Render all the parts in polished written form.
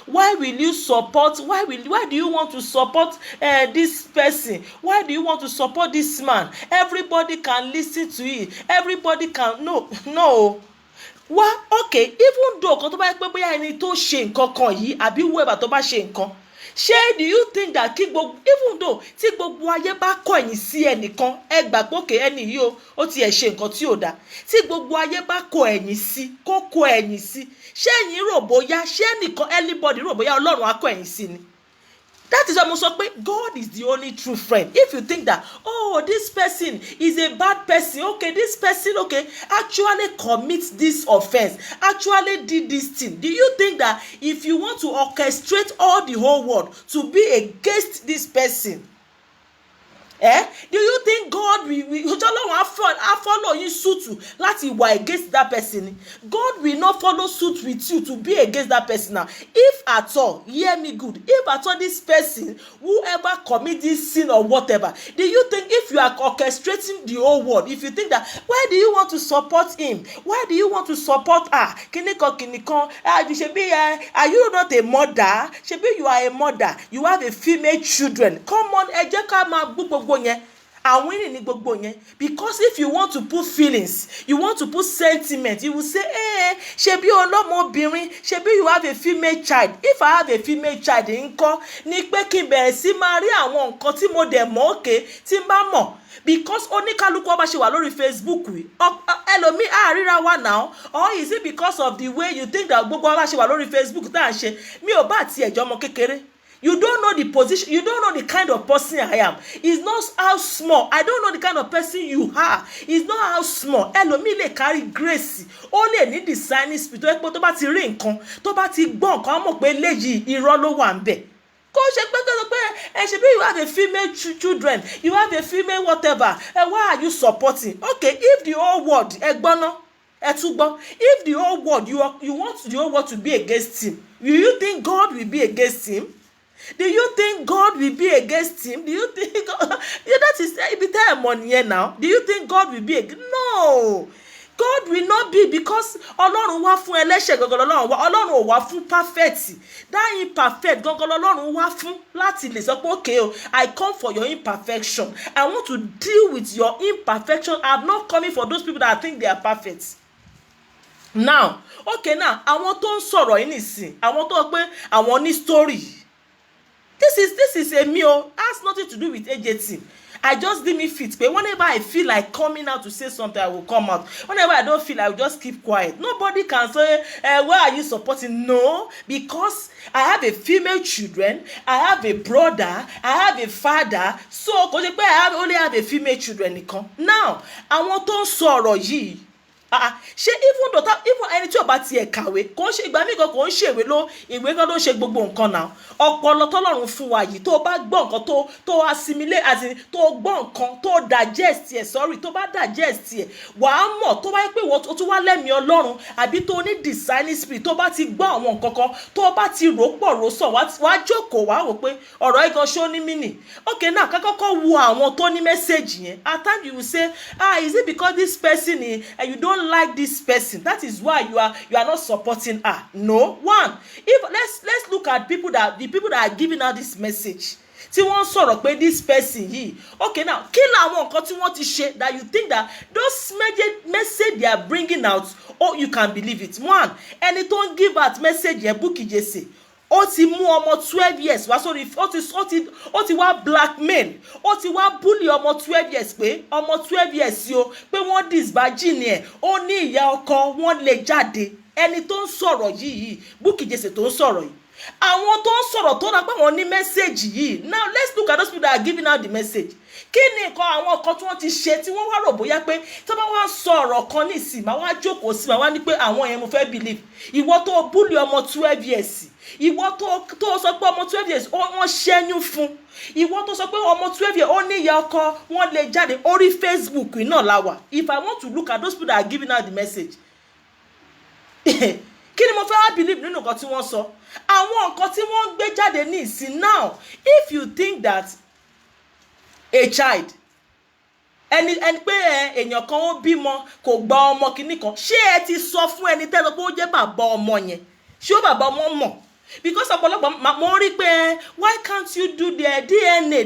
Why will you support, why do you want to support this person? Why do you want to support this man? Everybody can listen to it, everybody can. No. Wá okay, even though kan tó bá yẹ pé bóyá ẹni tó ṣe nǹkan kan yìí àbí whoever tó bá ṣe nǹkan, ṣé do you think that kí gbogbo, even though tí gbogbo ayé bá kọ̀yìn sí ẹnìkan, ẹ gbà pé òkè ẹni yìí ó ti ẹ̀ ṣe nǹkan tí ò dáa, tí gbogbo ayé bá kọ ẹ̀yìn sí, kó kọ ẹ̀yìn sí, ṣé ẹ̀yin rò bóyá, ṣé ẹnìkan anybody rò bóyá Ọlọ́run á kọ ẹ̀yìn sí ni? That is why mo sọ pé God is the only true friend. If you think that, oh, this person is a bad person, okay, this person, okay, actually commits this offense, actually did this thing, do you think that if you want to orchestrate all the whole world to be against this person, do you think God will follow you suit láti wà against that person? God will not follow suit with you to be against that person. Now, if at all, hear me good, if at all this person, whoever commit this sin or whatever, do you think if you are orchestrating the whole world, if you think that, why do you want to support him? Why do you want to support her? Kinikan, are you not a mother? Shebi you are a mother, you have a female children. Come on, ẹ jẹ́ ká máa gbogbo yẹn, àwọn winning ní gbogbo yẹn. Because if you want to put feelings, you want to put sentiment, you will say, ṣebí ọlọ́mọbìnrin, ṣebí you have a female child. If I have a female child ńkọ́, ní pé kí n bẹ̀rẹ̀ sí máa rí àwọn nǹkan tí mo dẹ̀ mọ̀ òkè tí n bá mọ̀. Because oníkálukú ọba ṣe wà lórí Facebook wi, ẹlòmíì àríra wa now, or is it because of the way you think that gbogbo ọba ṣe wà lórí Facebook tá à ń ṣe? Mi ò bá tiẹ̀ jọ ọmọ kékeré. You don't know the position, you don't know the kind of person I am. It's not how small. I don't know the kind of person you are. It's not how small. Ẹlòmíì lè carry grace. Ó lè ní designing spirit. Tó bá ti rí nǹkan, tó bá ti gbọ́ nǹkan, á mọ̀ pé léyìí irọ́ ló wà ńbẹ̀. Kò ṣe pé ṣebí you have a female children, you have a female whatever. Why are you supporting? Okay, if the whole world, if the whole world, you want the whole world to be against him, do you think God will be against him? Do you think God will be against him? Do you think that is ibi tẹ́ ẹ̀ mọ̀ nìyẹn now? Do you think God will be against? No, God will not be, because Ọlọ́run wá fún ẹlẹ́ṣẹ̀ gangan lọ́run wá. Ọlọ́run ò wá fún perfect. That imperfect gangan lọ́run wá fún láti lè sọ pé okay o, I come for your imperfection. I want to deal with your imperfection. I'm not coming for those people that think they are perfect. Now, okay, now àwọn tó ń sọ̀rọ̀ yìí nìsín, àwọn tó pé àwọn ní story. This is a meal, has nothing to do with AJT. I just deem it fit. But whenever I feel like coming out to say something, I will come out. Whenever I don't feel, I will just keep quiet. Nobody can say, why are you supporting? No, because I have a female children, I have a brother, I have a father. So, I only have a female children. Now, àwọn tó ń sọ̀rọ̀ yìí, ṣé even ẹni tí ó bá tiẹ̀ kàwé kò ń ṣe ìgbà míì kan kò ń ṣèwé ló ìwé kan ló ń ṣe gbogbo nǹkan náà. Ọpọlọ tọ́lọ́run fún wa yìí, tó bá gbọ́ nǹkan tó assimilate, àti tó gbọ́ nǹkan tó digest ẹ̀, tó bá digest ẹ̀, wàá mọ̀ tó bá yẹ pé wọ́n tún wá lẹ́mìí Ọlọ́run àbí tó ní designing spirit, tó bá ti gbọ́ àwọn nǹkan kan, tó bá ti rò pọ̀ rò sàn, wàá jókòó wàá wò pé ọ̀rọ̀ igan ṣó ní mínì. Okay, now ká kọ́kọ́ wo àwọn tó ní message yẹn. At times you will say, is it because this person you don't like this person, that is why you are not supporting her? No. One, if let's look at the people that are giving out this message, tí wọ́n sọ̀rọ̀ pé this person yìí, okay, now kí làwọn nǹkan tí wọ́n ti ṣe that you think that those message they are bringing out, you can believe it. One, ẹni tó ń give out message yẹn, Bukky Jesse, ó ti mú ọmọ 12 years wá sórí, ó ti wá blackmail, ó ti wá bully ọmọ 12 years pé ọmọ 12 years yo pé wọ́n disvirgin ẹ̀, ó ní ìyá ọkọ wọ́n lè jáde. Ẹni tó ń sọ̀rọ̀ yìí, Bukky Jesse tó ń sọ̀rọ̀ yìí, àwọn tó ń sọ̀rọ̀ tó dá pé wọ́n ní message yìí. Now let's look at those people that are giving out the message. Kí ni nǹkan àwọn kan tí wọ́n ti ṣe tí wọ́n wá rò bóyá pé tí wọ́n wá sọ ọ̀rọ̀ kan ní ìsìn, máa wá jókòó sí, máa wá ní pé àwọn yẹn mo fẹ́ believe. Ìwọ tó bully ọmọ 12 years, ìwọ tó sọ pé ọmọ 12 years wọ́n ṣẹ́yún fún, ìwọ tó sọ pé ọmọ 12 years ó ní ìyá ọkọ wọ́n lè jáde, orí Facebook náà la wà. If I want to look at those people that are giving out the message, kí ni mo fẹ́ wá believe nínú nǹkan tí wọ́n sọ? Àwọn nǹkan tí wọ́n ń gbé jáde ní ìsìn. Now, if you think that a child, ẹni pé èèyàn kan ó bímọ kò gba ọmọ kìíní kan, ṣé ẹ ti sọ fún ẹni tẹ́lẹ̀ pé ó jẹ́ bàbá ọmọ yẹn? Ṣé ó bàbá ọmọ mọ̀? because ọ̀pọ̀lọpọ̀ mo rí pé why can't you do the DNA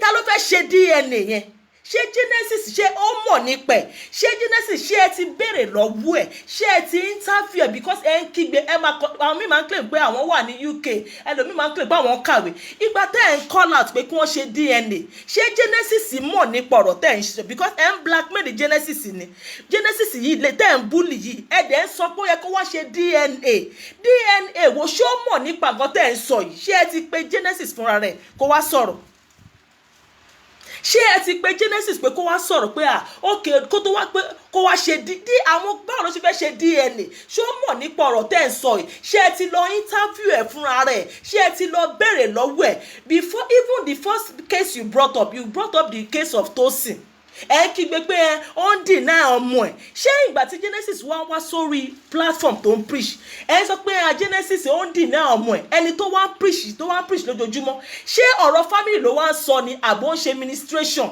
ta ló fẹ́ ṣe DNA yẹn? ṣé Genesis ṣé ó mọ̀ nípa ẹ̀? ṣé Genesis ṣé ẹ ti béèrè lọ́wọ́ ẹ̀? ṣé ẹ ti interview ẹ̀? Because ẹ ń kígbe ẹ máa kọ àwọn míì máa ń claim pé àwọn wà ní UK, ẹlòmíì máa ń claim pé àwọn kàwé. Ìgbà tẹ́ ẹ̀ ń call out pé kí wọ́n ṣe DNA, ṣé Genesis mọ̀ nípa ọ̀rọ̀ tẹ́ ẹ̀ ń ṣe? Because ẹ ń blackmail Genesis ni. Genesis yìí lè tẹ́ ẹ̀ ń bully yìí ẹ̀ dẹ̀ ń sọ pé ó yẹ kó wá ṣe DNA wo ṣé ó mọ̀ nípa nǹkan tẹ́ ẹ̀ ń sọ yìí? ṣé ẹ ti pe Genesis fúnra rẹ̀ kó wá sọ̀rọ̀? ṣé ẹ ti pe Genesis pé kó wá sọ̀rọ̀ pé ok kó tó wá pé kó wá ṣe àwọn báwo ló ṣe fẹ́ ṣe DNA? ṣé ó mọ̀ nípa ọ̀rọ̀ tẹ́ ẹ̀ ń sọ yìí? ṣé ẹ ti lọ interview ẹ̀ fúnra rẹ̀? ṣé ẹ ti lọ béèrè lọ́wọ́ ẹ̀? Before even the first case you brought up the case of Tosin. Ẹ kígbe pé ó ń deny ọmọ ẹ̀. ṣé ìgbà tí Genesis wá sórí platform tó ń preach ẹ sọ pé Genesis ó ń deny ọmọ ẹ̀? Ẹni tó wá ń preach lójoojúmọ́, ṣé ọ̀rọ̀ family ló wá ń sọ ni àbò ń ṣe ministration?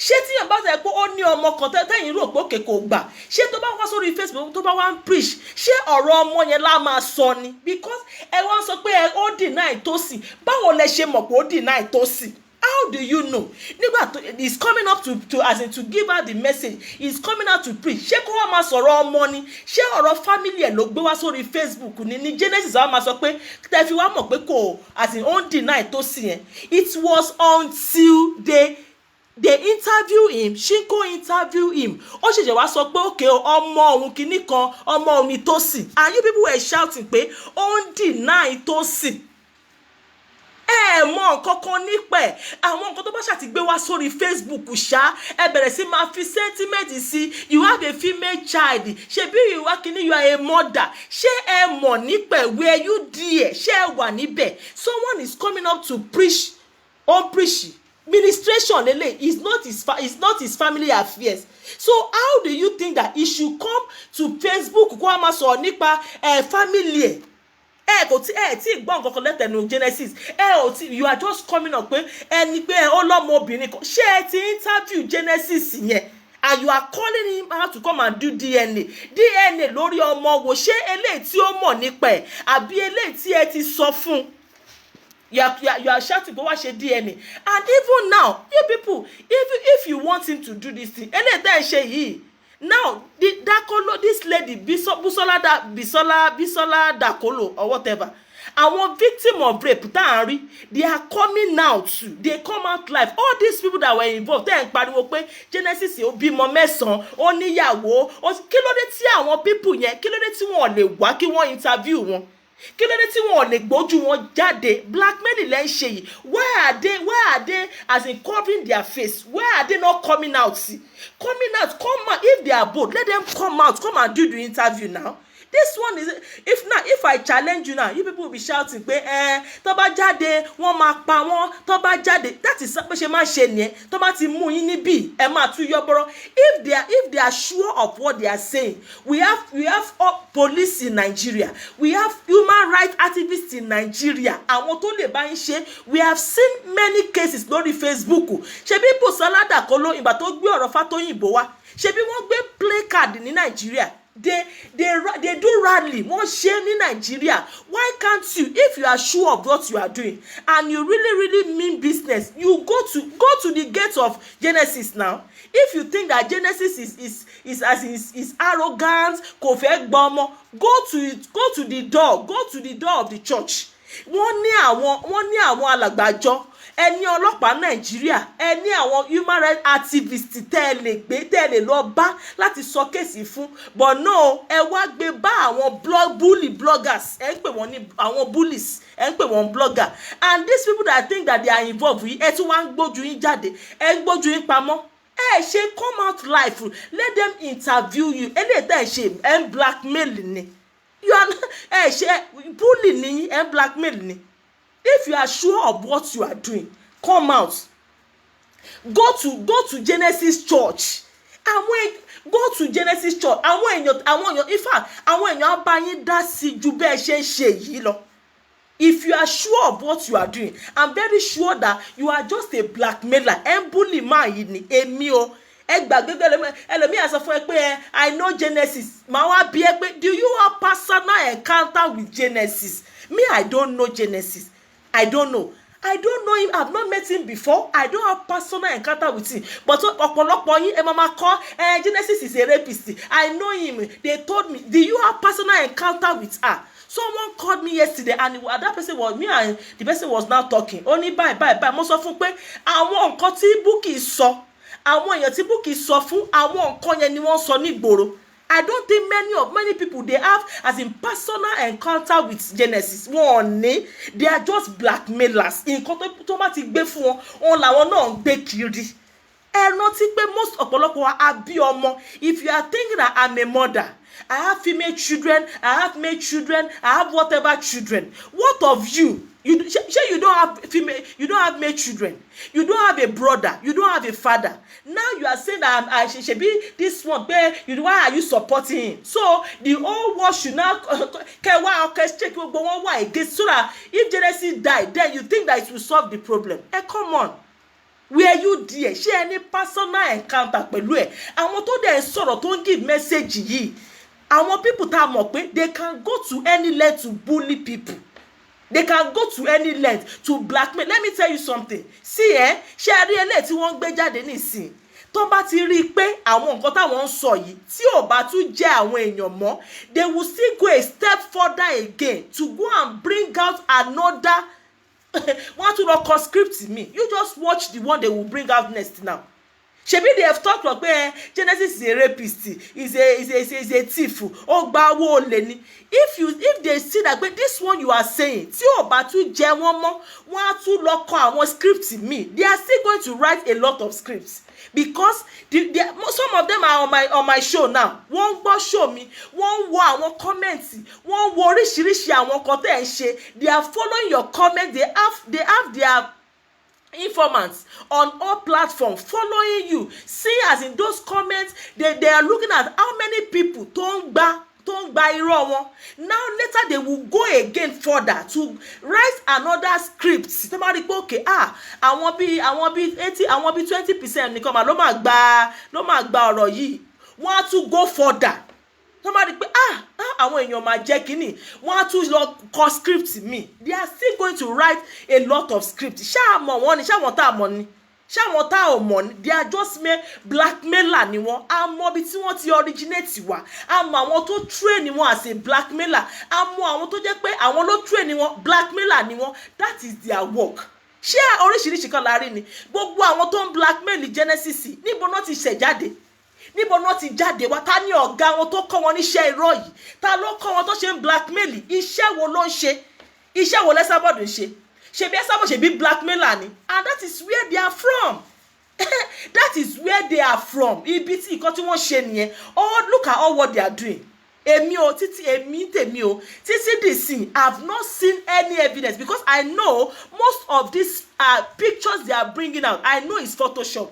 ṣé tí yàn bá sọ pé ó ní ọmọ kan tẹ́yìn rò pé òkè kò gbà, ṣé tó bá wá sórí Facebook tó bá wá ń preach ṣé ọ̀rọ̀ ọmọ yẹn lá máa sọ ni? Because ẹ wá ń sọ pé ó deny Tosin. Báwo lẹ ṣe mọ̀ pé ó deny Tosin? How do you know? Nígbà tó he's coming up to as in to give her the message, he's coming out to preach. Ṣé kó wá máa sọ̀rọ̀ ọmọ ni? ṣé ọ̀rọ̀ family ẹ̀ ló gbé wá sórí Facebook ni Genesis wá máa sọ pé tẹ́ fi wá mọ̀ pé kò as in ó ń deny Tosin yẹn? It was until they interview him, Shinko interview him, ó ṣẹ̀ṣẹ̀ wá sọ pé okay ọmọ òun kìíní kan ọmọ òun ni Tosin, and you people were shouting pé ó ń deny Tosin. Ẹ mọ̀ nǹkan kan nípa ẹ̀. Àwọn nǹkan tó bá ṣàtìgbé wá sórí Facebook ṣá ẹ bẹ̀rẹ̀ sí máa fi sentiment sí. You have a female child, ṣebí ìwà kìíní you are a mother. Ṣé ẹ mọ̀ nípa ẹ̀? Were you there? ṣé ẹ wà níbẹ̀? Someone is coming up to preach on preach ministration lele is not his family affairs. So how do you think that he should come to Facebook kó a máa sọ nípa family ẹ̀? Kò tí tí gbọ́ nǹkan kan lẹ́tẹ̀nu Genesis you are just coming up pé ẹni pé ó lọ́mọ obìnrin kan. Ṣé ẹ ti interview Genesis yẹn and you are calling him out to come and do DNA lórí ọmọ wo? Ṣé eléyìí tí ó mọ̀ nípa ẹ̀ àbí eléyìí tí ẹ ti sọ fún? You are shouting go watch a DNA, and even now you people if you want him to do this thing eléyìí tẹ́ ẹ ṣe yìí now Dakolo, this lady Bisola Dakolo or whatever, àwọn victim of rape tá à ń rí, they are coming out too. They come out live. All these people that were involved tẹ́ ẹ̀ ń pariwo pé Genesis ó bímọ mẹ́sàn-án ó níyàwó kí ló dé tí àwọn people yẹn kí ló dé tí wọ́n lè wá kí wọ́n interview wọn? Kí ló dé tí wọn lè gbójú wọn jáde? Blackmail lẹ́ ń ṣe yìí. Why are they as in covering their face? Why are they not coming out? Come out. If they are bold, let them come out. Come and do the interview now. This one is if I challenge you now, you people will be shouting pé tó bá jáde wọ́n máa pa wọ́n, tó bá jáde. That is pé ṣe máa ṣe nìyẹn. Tó bá ti mú yín níbí ẹ máa tú yọ́bọ̀rọ̀. If they are sure of what they are saying, we have police in Nigeria, we have human rights activists in Nigeria. Àwọn tó lè bá yín ṣe, we have seen many cases lórí Facebook. Ṣebí Bisola Dakolo ìgbà tó gbé ọ̀rọ̀ Fátóyìnbó wá, ṣebí wọ́n gbé placard ní Nigeria. They do rally wọ́n ṣe ní Nigeria. Why can't you, if you are sure of what you are doing and you really mean business, you go to the gate of Genesis now? If you think that Genesis is arrogant, kò fẹ́ gbọ́mọ, go to the door of the church. Wọ́n ní àwọn alàgbàjọ, ẹni ọlọ́pàá Nàìjíríà, ẹni àwọn human rights activists tẹ́ ẹ lè lọ bá láti sọ kéèsì fún, but no, ẹ wá gbé bá àwọn bully bloggers, ẹ ń pè wọ́n ní àwọn bullies, ẹ ń pè wọ́n blogger, and these people that think that they are involved yìí ẹ tún wá ń gbójú yín jáde, ẹ ń gbójú yín pamọ́. Ṣe come out live, let them interview you. Eléyìí tẹ́ ẹ ṣe ẹ ń blackmail ni. You are ṣe bully ni ẹ ń blackmail ni. If you are sure of what you are doing, come out. Go to Genesis Church. Go to Genesis Church. Àwọn èèyàn, in fact, àwọn èèyàn bá yín dá sí ju bẹ́ẹ̀ ṣe ń ṣe yìí lọ. If you are sure of what you are doing, I'm very sure that you are just a blackmailer. Bully man yìí ni èmi o. ẹ gbàgbé ẹlòmíì á sọ fún ẹ pé I know Genesis màá wá bí ẹ pé do you have personal encounter with Genesis? Me, I don't know Genesis. I don't know him. I've not met him before. I don't have personal encounter with him. But ọ̀pọ̀lọpọ̀ yín ẹ máa kọ́ Genesis is a rapist. I know him. They told me. Do you have personal encounter with her? Someone called me yesterday and that person was me and the person was now talking. Only bye. Mo sọ fún pé àwọn nǹkan tí Bukky sọ, àwọn èèyàn tí Bukky sọ fún, àwọn nǹkan yẹn ni wọ́n sọ ní ìgboro. I don't think many people they have as in personal encounter with Genesis. One, they are just blackmailers. Nǹkan tó bá ti gbé fún wọn, òun làwọn náà ń gbé kiri. Ẹ rántí pé most ọ̀pọ̀lọpọ̀ wa àbí ọmọ. If you are thinking that I'm a mother, I have female children, I have male children, I have whatever children. What of you? You don't have female, you don't have male children. You don't have a brother. You don't have a father. Now you are saying that I should be this one. Why are you supporting him? So the whole world should now orchestrate against so that if Genesis died, then you think that it will solve the problem. Come on. Were you there? Ṣé any personal encounter pẹ̀lú ẹ̀? Àwọn tó dẹ̀ sọ̀rọ̀ tó ń give message yìí. Àwọn people tá a mọ̀ pé they can go to any length to bully people. They can go to any length to blackmail. Let me tell you something. See, ṣé ẹ rí eléyìí tí wọ́n ń gbé jáde nísìn. Tó bá ti rí i pé àwọn nǹkan táwọn ń sọ yìí tí ò bá tún jẹ́ àwọn èèyàn mọ́, they will still go a step further again to go and bring out another want to not script me. You just watch the one they will bring out next now. Shebi they have talked about Genesis is a rapist, is a thief. Oh, bawo leni. If they see that, but this one you are saying, tí ó bá tún jẹ́ wọ́n mọ́, wọ́n á tún lọ kọ àwọn scripts me. They are still going to write a lot of scripts because some of them are on my show now. Wọ́n gbọ́ show mi, wọ́n wo àwọn comments, wọ́n wo oríṣiríṣi àwọn kan tẹ́ ẹ ṣe. They are following your comment. They have their informants on all platforms following you. See, as in those comments, they are looking at how many people tó ń gba irọ́ wọn. Now later they will go again further to write another script. Tó máa rí pé okay, àwọn bí 80, àwọn bí 20% nìkan mà ló máa gba ọ̀rọ̀ yìí. Wọ́n á tún go further. Tó máa rí pé àwọn èèyàn máa jẹ́ kínní. Wọ́n á tún lọ kọ script mi. They are still going to write a lot of script. Ṣá mọ̀ wọ́n ni, ṣá wọ́n tá mọ̀ ni. Ṣá wọ́n tá ò mọ̀ ni. They are just blackmailer ni wọ́n. A mọ̀ bí tí wọ́n ti originate wá. A mọ̀ àwọn tó train wọn as a blackmailer. A mọ̀ àwọn tó jẹ́ pé àwọn ló train wọn blackmailer ni wọ́n. That is their work. Ṣé oríṣiríṣi kan la rí ni? Gbogbo àwọn tó ń blackmail Genesis níbo náà ti ṣẹ̀ jáde? Níbo náà ti jáde wá? Ta ni ọ̀gá wọn tó kọ́ wọn níṣẹ́ irọ́ yìí? Ta ló kọ́ wọn tó ṣe ń blackmail? Iṣẹ́ wo ló ń ṣe? Iṣẹ́ wo lẹ́sàbọ̀dù ń ṣe? Ṣebí Esabod ṣebí blackmailer ni? And that is where they are from. That is where they are from. Ibi tí nǹkan tí wọ́n ṣe nìyẹn. Oh, look at all what they are doing. Títí dìsìn, I have not seen any evidence because I know most of these pictures they are bringing out, I know it's Photoshop.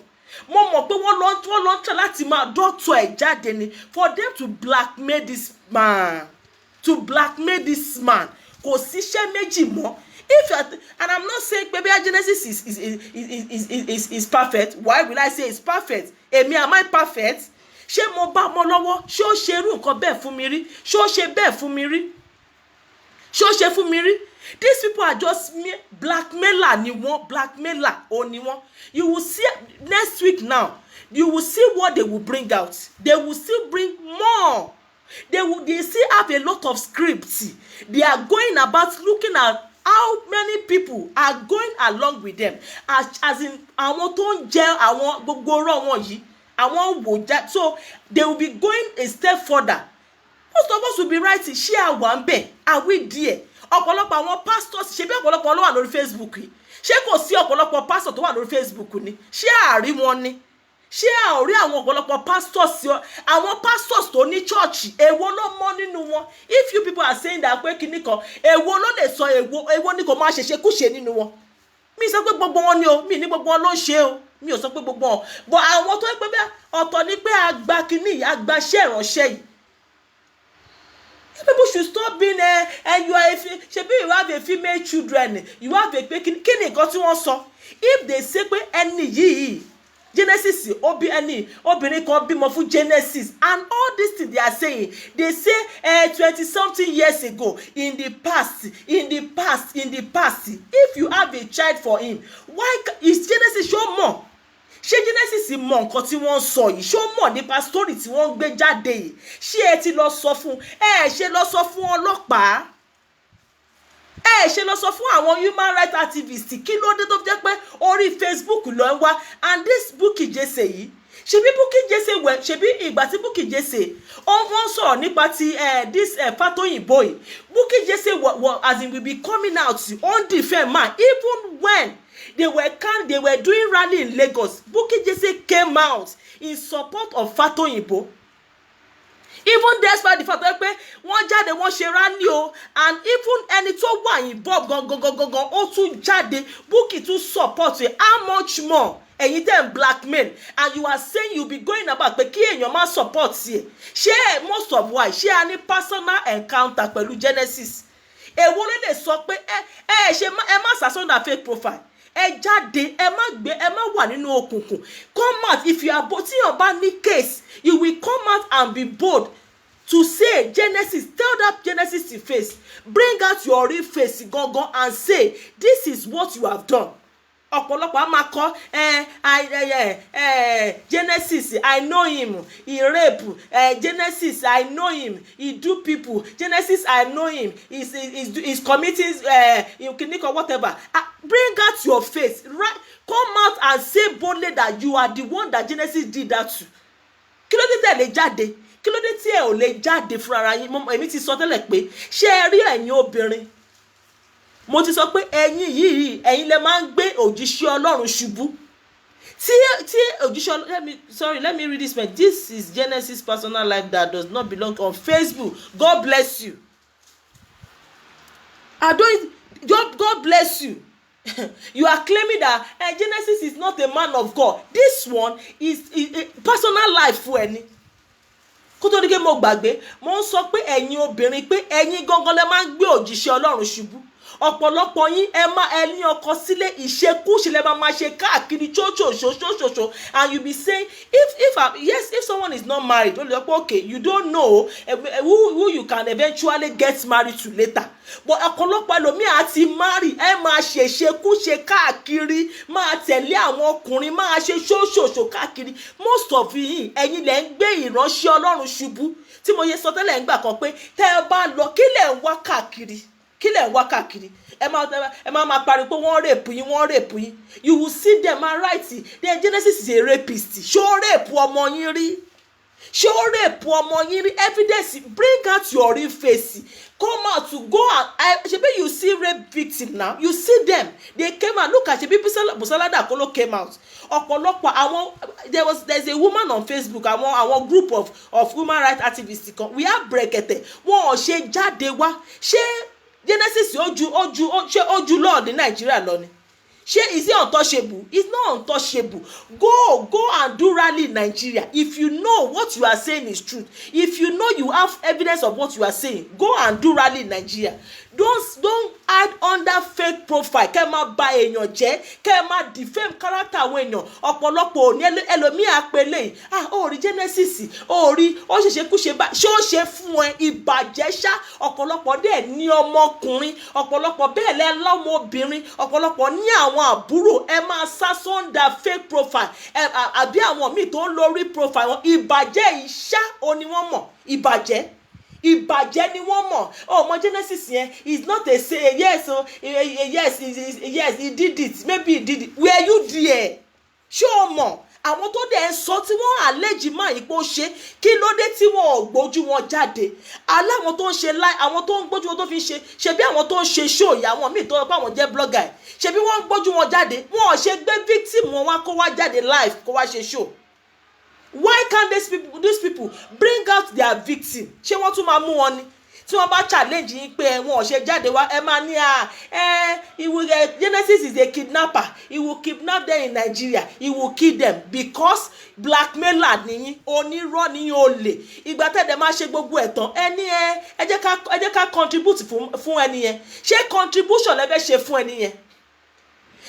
Mo mọ̀ pé wọ́n lọ try láti máa dọ́tọ̀ ẹ̀ jáde ni for them to blackmail this man. Kò síṣẹ́ méjì mọ́. And I'm not saying maybe Genesis is perfect. Why will I say it's perfect? Am I perfect? Ṣé mo bá ọmọ lọ́wọ́? Ṣé ó ṣe irú nǹkan bẹ́ẹ̀ fún mi rí? Ṣé ó ṣe bẹ́ẹ̀ fún mi rí? Ṣé ó ṣe fún mi rí? These people are just blackmailer ni wọ́n, blackmailer o ni wọ́n. You will see next week now. You will see what they will bring out. They will still bring more. They still have a lot of scripts. They are going about looking at how many people are going along with them. As in àwọn tó ń jẹ àwọn gbogbo ọ̀rọ̀ wọn yìí. So they will be going a step further. Most of us will be writing, ṣé àwa ń bẹ̀? Are we there? Ọ̀pọ̀lọpọ̀ àwọn pastors, ṣe bí ọ̀pọ̀lọpọ̀ ló wà lórí Facebook yìí. Ṣé kò sí ọ̀pọ̀lọpọ̀ pastor tó wà lórí Facebook ni? Ṣé àárí wọn ni? Ṣé a ò rí àwọn ọ̀pọ̀lọpọ̀ pastors tó ní church? Èwo ló mọ́ nínú wọn? If you people are saying that pé kíní kan, èwo ló lè sọ èwo ni kò máa ṣẹ̀ṣẹ̀ kúṣe nínú wọn? Mi sọ pé gbogbo wọn ni o, mi ní gbogbo wọn ló ń ṣe o. Mi ò sọ pé gbogbo wọn. But àwọn tó ń pè bẹ́ẹ̀ ọ̀tọ̀ ni pé àgbà kíní àgbàṣẹ́ ìránṣẹ́ yìí. People should stop being and you have a female children, you have a kí ni nǹkan tí wọ́n sọ? If they say pé ẹni yìí Genesis obìnrin kan bímọ fún Genesis, and all these things they are saying, they say 20-something years ago, in the past, if you have a child for him, why is Genesis show more? Ṣé Genesis mọ nǹkan tí wọ́n sọ yìí? Ṣé ó mọ̀ nípa story tí wọ́n gbé jáde yìí? Ṣé ẹ ti lọ sọ fún ṣe lọ sọ fún ọlọ́pàá? Ṣe lọ sọ fún àwọn human rights activists? Kí ló dé tó jẹ́ pé orí Facebook ló ń wá? And this Bukky Jesse yìí, ṣebí Bukky Jesse ṣebí ìgbà tí Bukky Jesse wọ́n sọ̀rọ̀ nípa ti this Fatoyinbo yìí, Bukky Jesse as in will be coming out on defend man, even when they were doing rally in Lagos. Bukky Jesse came out in support of Fatoyinbo. Even despite the fact that wọ́n jáde wọ́n ṣe rally o, and even ẹni tó wà involved gangan ó tún jáde, Bukky tún support it. How much more? Ẹ̀yin tẹ́ ń blackmail, and you are saying you be going about pé kí èèyàn má support sí ẹ. Ṣé most of why ṣé a ní personal encounter pẹ̀lú Genesis? Èwo ló lè sọ pé ẹ má sàsọ́nà fake profile? Ẹ jáde, ẹ má wà nínú òkùnkùn. Come out if you are bold. Tí yàn bá ní case, you will come out and be bold to say Genesis, tell that Genesis to face, bring out your real face gangan and say this is what you have done. Ọ̀pọ̀lọpọ̀ a máa kọ́ Genesis, I know him, he rape. Genesis, I know him, he do people. Genesis, I know him, he's committing clinic or whatever. Bring out your face, right? Come out and say boldly that you are the one that Genesis did that to. Kí ló dé tẹ́ lè jáde? Kí ló dé tí ẹ ò lè jáde fún ara yín? Èmi ti sọ tẹ́lẹ̀ pé ṣé ẹ rí ẹ̀yin obìnrin? Mo ti sọ pé ẹ̀yin lẹ máa ń gbé òjíṣẹ́ Ọlọ́run ṣubú. Tí òjíṣẹ́ let me read this man. This is Genesis personal life that does not belong on Facebook. God bless you. God bless you. You are claiming that Genesis is not a man of God. This one is personal life fún ẹni. Kó tó di pé mo gbàgbé, mo ń sọ pé ẹ̀yin obìnrin pé ẹ̀yin gangan lẹ máa ń gbé òjíṣẹ́ Ọlọ́run ṣubú. Ọ̀pọ̀lọpọ̀ yín ẹ ní ọkọ sílé, ìṣekúṣe lẹ máa ṣe káàkiri ṣoṣoṣoṣoṣo, and you be saying if someone is not married, okay, you don't know who you can eventually get married to later. But ọ̀pọ̀lọpọ̀ ẹlòmíì àti marry ẹ máa ṣèṣekúṣe káàkiri, máa tẹ̀lé àwọn ọkùnrin, máa ṣe ṣoṣoṣo káàkiri. Most of yín ẹ̀yin lẹ ń gbé ìránṣẹ́ Ọlọ́run ṣubú. Tí mo yẹ sọ tẹ́lẹ̀ ń gbà kan pé tẹ́ ẹ bá lọ kí lẹ̀ ń wá káàkiri. Ẹ máa pariwo pé wọ́n rape yín. You will see them and write it. Then Genesis is a rapist. Ṣé ó rape ọmọ yín rí? Evidence, bring out your real face. Come out to go out. Shebi you see rape victim now. You see them. They came out. Look at Shebi Busola Dakolo came out. Ọ̀pọ̀lọpọ̀ there's a woman on Facebook, àwọn group of human rights activists. We have brekete. Wọ́n ò ṣe jáde wá. Ṣé Genesis ojú Lord in Nigeria lọ ni? Is it untouchable? It's not untouchable. Go and do rally in Nigeria. If you know what you are saying is truth, if you know you have evidence of what you are saying, go and do rally in Nigeria. Don't hide under fake profile. Kẹ́ máa bà èèyàn jẹ́, kẹ́ máa defame character àwọn èèyàn. Ọ̀pọ̀lọpọ̀ òní ẹlòmíì àpèlè rí Genesis, rí ó ṣẹ̀ṣẹ̀ kú ṣe bá ṣé ó ṣe fún ẹ ìbàjẹ́ ṣá. Ọ̀pọ̀lọpọ̀ dẹ̀ ní ọmọkùnrin, ọ̀pọ̀lọpọ̀ bẹ́ẹ̀ lẹ́ lọ́mọbìnrin, ọ̀pọ̀lọpọ̀ ní àwọn àbúrò. Ẹ máa sá sọ́ndà fake profile àbí àwọn míì tó ń lórí profile wọn. Ìbàjẹ́ ìṣá òní wọ́n mọ̀. Ìbàjẹ́ ni wọ́n mọ̀. Ọmọ Genesis yẹn is not a say yes he did it, maybe he did it. Were you there? Ṣé o mọ̀ àwọn tó dẹ̀ ń sọ tí wọ́n àlejì máa ipò ṣe kí ló dé tí wọ́n ò gbójú wọn jáde? Aláwọn tó ń ṣe àwọn tó ń gbójú wọn tó fi ṣe ṣebí àwọn tó ń ṣe show ìyá àwọn míì tó pa àwọn jẹ́ blogger ṣebí wọ́n ń gbójú wọn jáde. Wọ́n ò ṣe gbé victim wọn wá kó wá jáde live kó wá ṣe show. Why can't these people bring out their victim? Ṣé wọ́n tún máa mú wọn ni? Tí wọ́n bá challenge yín pé wọn ò ṣe jáde wá, ẹ máa ní Genesis is a kidnapper. He will kidnap them in Nigeria. He will kill them because blackmailer nìyí, onírọ́ nìyí, olè. Ìgbà tẹ́lẹ̀ máa ṣe gbogbo ẹ̀tàn. Ẹ jẹ́ ká contribute fún ẹni yẹn. Ṣé contribution lẹ fẹ́ ṣe fún ẹni yẹn?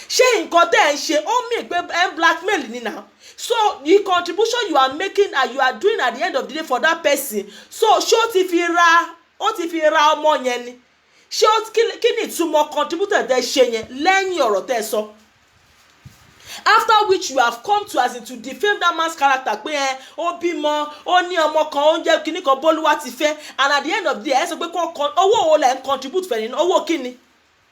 ṣé nǹkan tẹ́ ẹ̀ ń ṣe ó mì pé ẹ̀ ń blackmail ni now. So the contribution you are making and you are doing at the end of the day for that person, so ṣé ó ti fi ra ọmọ yẹn ni, ṣé kí ni ìtumọ̀ contributor tẹ́ ṣe yẹn lẹ́yìn ọ̀rọ̀ tẹ́ sọ. After which you have come to as in to defame that man's character pé ó bímọ ó ní ọmọ kan ó ń jẹ́ kíní kan bólúwa ti fẹ́, and at the end of the day ẹ sọ pé owó wo lẹ ń contribute fẹ́ nínú owó kíni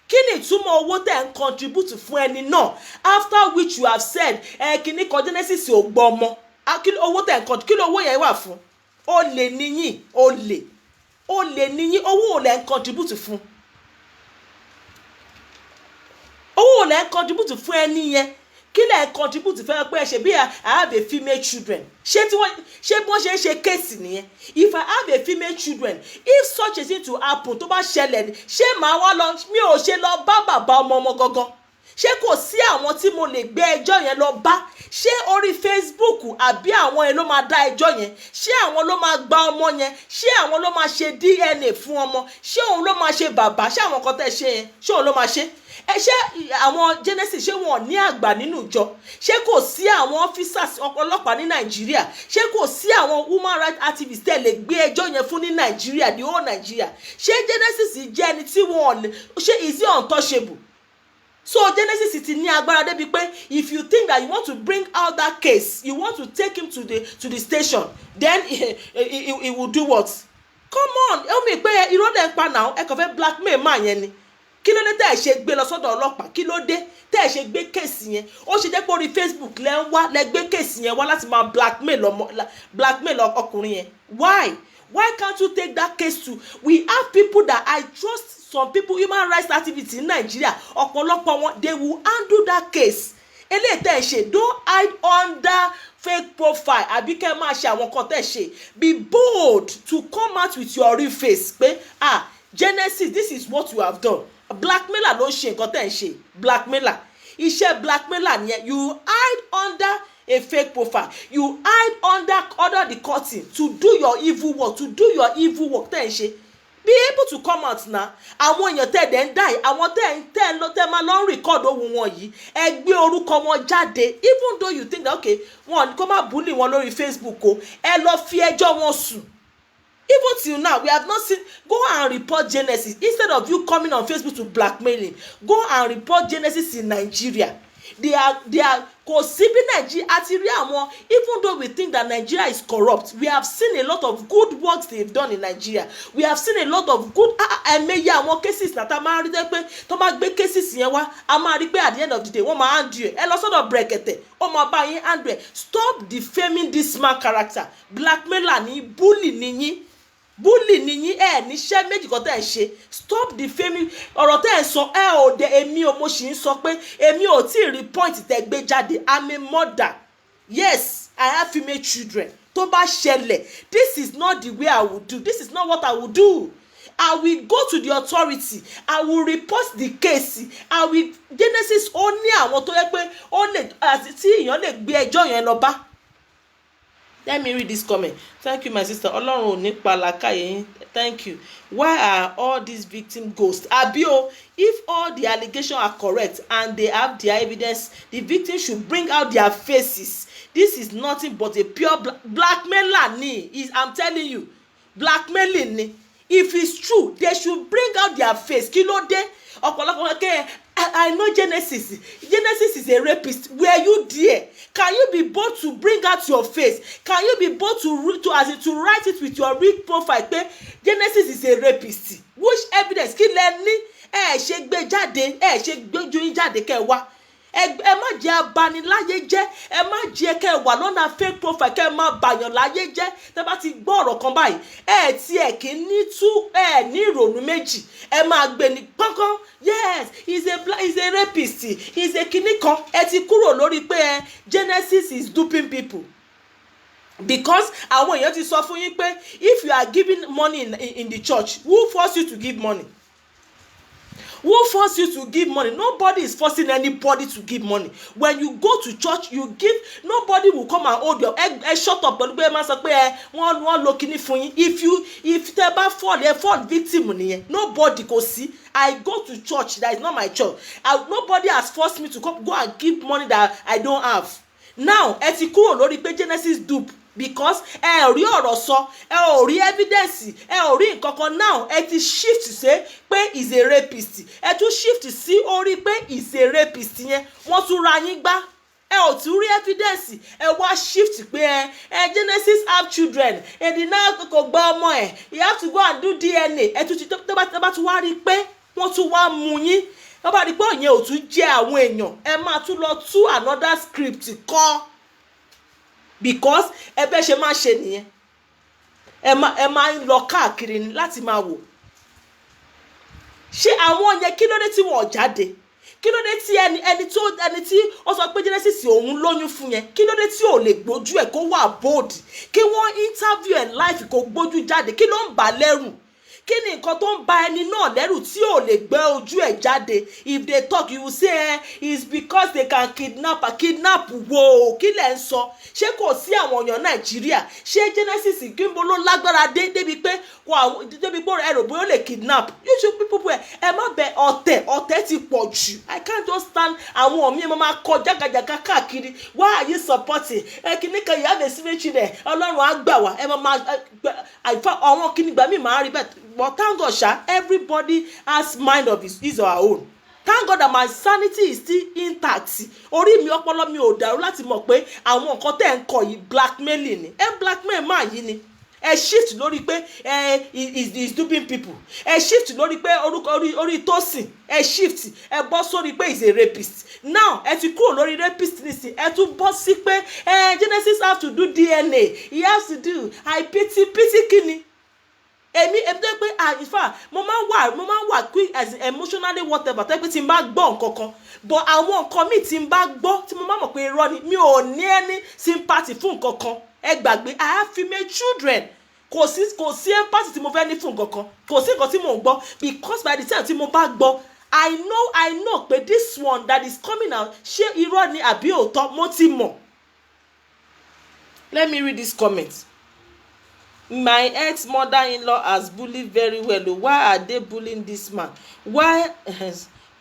ìtumọ̀ owó tẹ̀ ń contribute fún ẹni náà. After which you have said kíní kan Genesis ò gbọ́ ọmọ, owó tẹ̀ ń contribute kí ló owó yẹn wà fún? Olè níyìn, olè níyìn, owó ò lẹ ń contribute fún, owó ò lẹ ń contribute fún ẹni yẹn. Kí lẹ contribute fẹ́ pé ṣe bí I have a female children, ṣé bọ́n ṣe ń ṣe kéèsì nìyẹn. If I have a female children, if such a thing to happen tó bá ṣẹlẹ̀ ni, ṣé màá wá lọ, mi ò ṣe lọ bá bàbá ọmọ gangan, ṣé kò sí àwọn tí mo lè gbé ẹjọ́ yẹn lọ bá? Ṣé orí Facebook àbí àwọn ẹ̀ ló máa dá ẹjọ́ yẹn? Ṣé àwọn ló máa gba ọmọ yẹn? Ṣé àwọn ló máa ṣe DNA fún ọmọ? Ṣé òun ló máa ṣe bàbá? Ṣé àwọn kan tẹ́ ṣe yẹn ṣé òun ló máa ṣe? Ṣé àwọn Genesis ṣé wọn ní àgbà nínú ìjọ? Ṣé kò sí àwọn officers ọlọ́pàá ní Nàìjíríà? Ṣé kò sí àwọn human rights activists tẹ́ lè gbé ẹjọ́ yẹn fún ní Nàìjíríà, the whole Nàìjíríà? Ṣé Genesis jẹ́ ẹni tí wọ́n lè ṣe is he untouchable? So Genesis ti ní agbára débi pé if you think that you want to bring out that case, you want to take him to the station, then he will do what? Come on, ẹ mi pé irọ́ dẹ̀ ń pa náà, ẹ kàn fẹ́ blackmail máa yẹn ni. Kí ló dé tẹ́ ẹ ṣe gbé lọ sọ́dọ̀ ọlọ́pàá? Kí ló dé tẹ́ ẹ ṣe gbé kéèsì yẹn? Ó ṣe jẹ́ pé orí Facebook lẹ ń wá lẹ gbé kéèsì yẹn wá láti máa blackmail ọkùnrin yẹn. Why can't you take that case to? We have people that I trust, some people, human rights activists in Nigeria, ọ̀pọ̀lọpọ̀ wọn, they will handle that case. Eléyìí tẹ́ ẹ ṣe, don't hide under fake profile àbí kẹ́ máa ṣe àwọn kan tẹ́ ẹ ṣe. Be bold to come out with your real face pé Genesis, this is what you have done. Blackmailer ló ń ṣe nǹkan tẹ́ ẹ ṣe. Blackmailer, iṣẹ́ blackmailer nìyẹn. You hide under a fake profile, you hide under the curtain to do your evil work, tẹ́ ẹ ṣe. Be able to come out now. Àwọn èèyàn tẹ́ ẹ̀ ń dá yìí, àwọn tẹ́ máa lọ record ohun wọn yìí, ẹ gbé orúkọ wọn jáde. Even though you think that okay, wọn kò máa bully wọn lórí Facebook o, ẹ lọ fi ẹjọ́ wọn sùn. Even till now, we have not seen. Go and report Genesis instead of you coming on Facebook to blackmail him. Go and report Genesis in Nigeria. They are kò sí bí Nigeria àti rí àwọn. Even though we think that Nigeria is corrupt, we have seen a lot of good works they've done in Nigeria. We have seen a lot of good ẹ̀mẹ́yẹ àwọn cases náà tá a máa rí dẹ́ pé tó máa gbé cases yẹn wá, a máa rí pé at the end of the day wọ́n máa handle ẹ̀. Ẹ lọ sọ́dọ̀ Brekete, ó máa bá yín handle ẹ̀. Stop defaming this man character. Blackmailer ni, bully ni yín. Bully ni yín, níṣẹ́ méjì kan tẹ́ ẹ ṣe. Stop defaming. Ọ̀rọ̀ tẹ́ ẹ sọ ò dé èmi ò mo sì ń sọ pé èmi ò tí ì rí point tẹ́ gbé jáde. I'm a mother. Yes, I have female children. Tó bá ṣẹlẹ̀, this is not the way I would do. This is not what I would do. I will go to the authority. I will report the case. I will Genesis ó ní àwọn tó yẹ pé ó lè tí èèyàn lè gbé ẹjọ́ yẹn lọ bá. Let me read this comment. Thank you, my sister. Ọlọ́run ò ní pa làákàyè yín. Thank you. Why are all these victims ghosts? Abio, if all the allegations are correct and they have their evidence, the victims should bring out their faces. This is nothing but a pure blackmailer ni. I'm telling you, blackmailing ni. If it's true, they should bring out their face. Kí ló dé? Ọ̀pọ̀lọpọ̀ kẹ́ I know Genesis. Genesis is a rapist. Were you there? Can you be bold to bring out your face? Can you be bold to write it with your real profile? Pé Genesis is a rapist. Which evidence? Kí lẹ ní? Ṣe gbé jáde. Ṣe gbójú yín jáde kẹ́ wá. Ẹ má jẹ́ abaniláyé jẹ́. Ẹ má jẹ́ kẹ́ wà lọ́nà fake profile kẹ́ má bàyàn láyé jẹ́. Tẹ́ bá ti gbọ́ ọ̀rọ̀ kan báyìí. Tí ẹ kì í ní ìrònú méjì. Ẹ máa gbé ní pọ́nkán. Yes, he's a rapist. He's a kìnnìkan. Ẹ ti kúrò lórí pé Genesis is duping people. Because àwọn èèyàn ti sọ fún yín pé if you are giving money in the church, who force you to give money? Who force you to give money? Nobody is forcing anybody to give money. When you go to church, you give. Nobody will come and hold your shut up. But one looking for you. If they bad fall victim nìyẹn. Nobody go see. I go to church. That is not my church. Nobody has forced me to go and give money that I don't have. Now, ẹ ti kúrò lórí pé Genesis dupe because ẹ ò rí ọ̀rọ̀ sọ, ẹ ò rí evidence, ẹ ò rí nǹkankan. Now ẹ ti shift ṣe pé is a rapist, ẹ tún shift sí orí pé is a rapist yẹn wọ́n tún ra yín gbá, ẹ ò tún rí evidence, ẹ wá shift pé Genesis have children, èdè kò gbọ́ ọmọ ẹ̀, you have to go and do DNA. Ẹ tún ti tó bá tún wá rí pé wọ́n tún wá mú yín, wọ́n bá rí pé òyìn ò tún jẹ́ àwọn èèyàn, ẹ máa tún lọ tú another script kọ́ because ẹ bẹ́ ṣe máa ṣe nìyẹn, ẹ máa ń lọ káàkiri ni láti máa wò ṣé àwọn yẹn kí ló dé tí wọ́n jáde, kí ló dé tí ẹni tí ó sọ pé Genesis òun lóyún fún yẹn, kí ló dé tí ò lè gbójú ẹ̀ kó wà bold, kí wọ́n interview ẹ̀ live kó gbójú jáde, kí ló ń bà lẹ́rù, kí ni nǹkan tó ń ba ẹni náà lẹ́rù tí ò lè gbé ojú ẹ̀ jáde. If they talk you will say it's because they can kidnap wo kí lẹ̀ ń sọ, ṣé kò sí àwọn èèyàn Nàìjíríà, ṣé Genesis kíńbó ló lágbára débi pé ẹrù bóyá ó lè kidnap. You should people ẹ má bẹ ọ̀tẹ̀ ti pọ̀ jù. I can't just stand àwọn mi máa kọ jágajàga káàkiri. Why are you supporting kìíní kan you have a symmetry there, Ọlọ́run á gbà wá, ẹ máa àwọn kìíní gbà mí máa rí bẹ́ẹ̀. But thank God, everybody has mind of his or her own. Thank God that my sanity is still intact. Orí mi ọpọlọ mi ò dàrú láti mọ̀ pé àwọn nǹkan tẹ́ ń kọ yìí blackmailing ni. Blackmail máa yìí ni. Shift lórí pé is duping people. Shift lórí pé orí Tosin. Shift bọ́ sórí pé is a rapist. Now ti kúrò lórí rapist nísìn. Tún bọ́ sí pé Genesis have to do DNA. He has to do. I pity kíni. Èmi tó pé in fact mo máa ń wà quick as emotionally whatever tó pé tí n bá gbọ́ nǹkankan but àwọn nǹkan mi tí n bá gbọ́ tí mo máa mọ̀ pé irọ́ ni mi ò ní any sympathy fún nǹkankan. Ẹ gbàgbé I have female children, kò sí empathy tí mo fẹ́ ní fún nǹkankan, kò sí nǹkan tí mo ń gbọ́ because by the time tí mo bá gbọ́ I know pé this one that is coming out ṣé irọ́ ni àbí òótọ́ mo ti mọ̀. Let me read this comment. My ex-mother-in-law has bullied very well. Why are they bullying this man? Why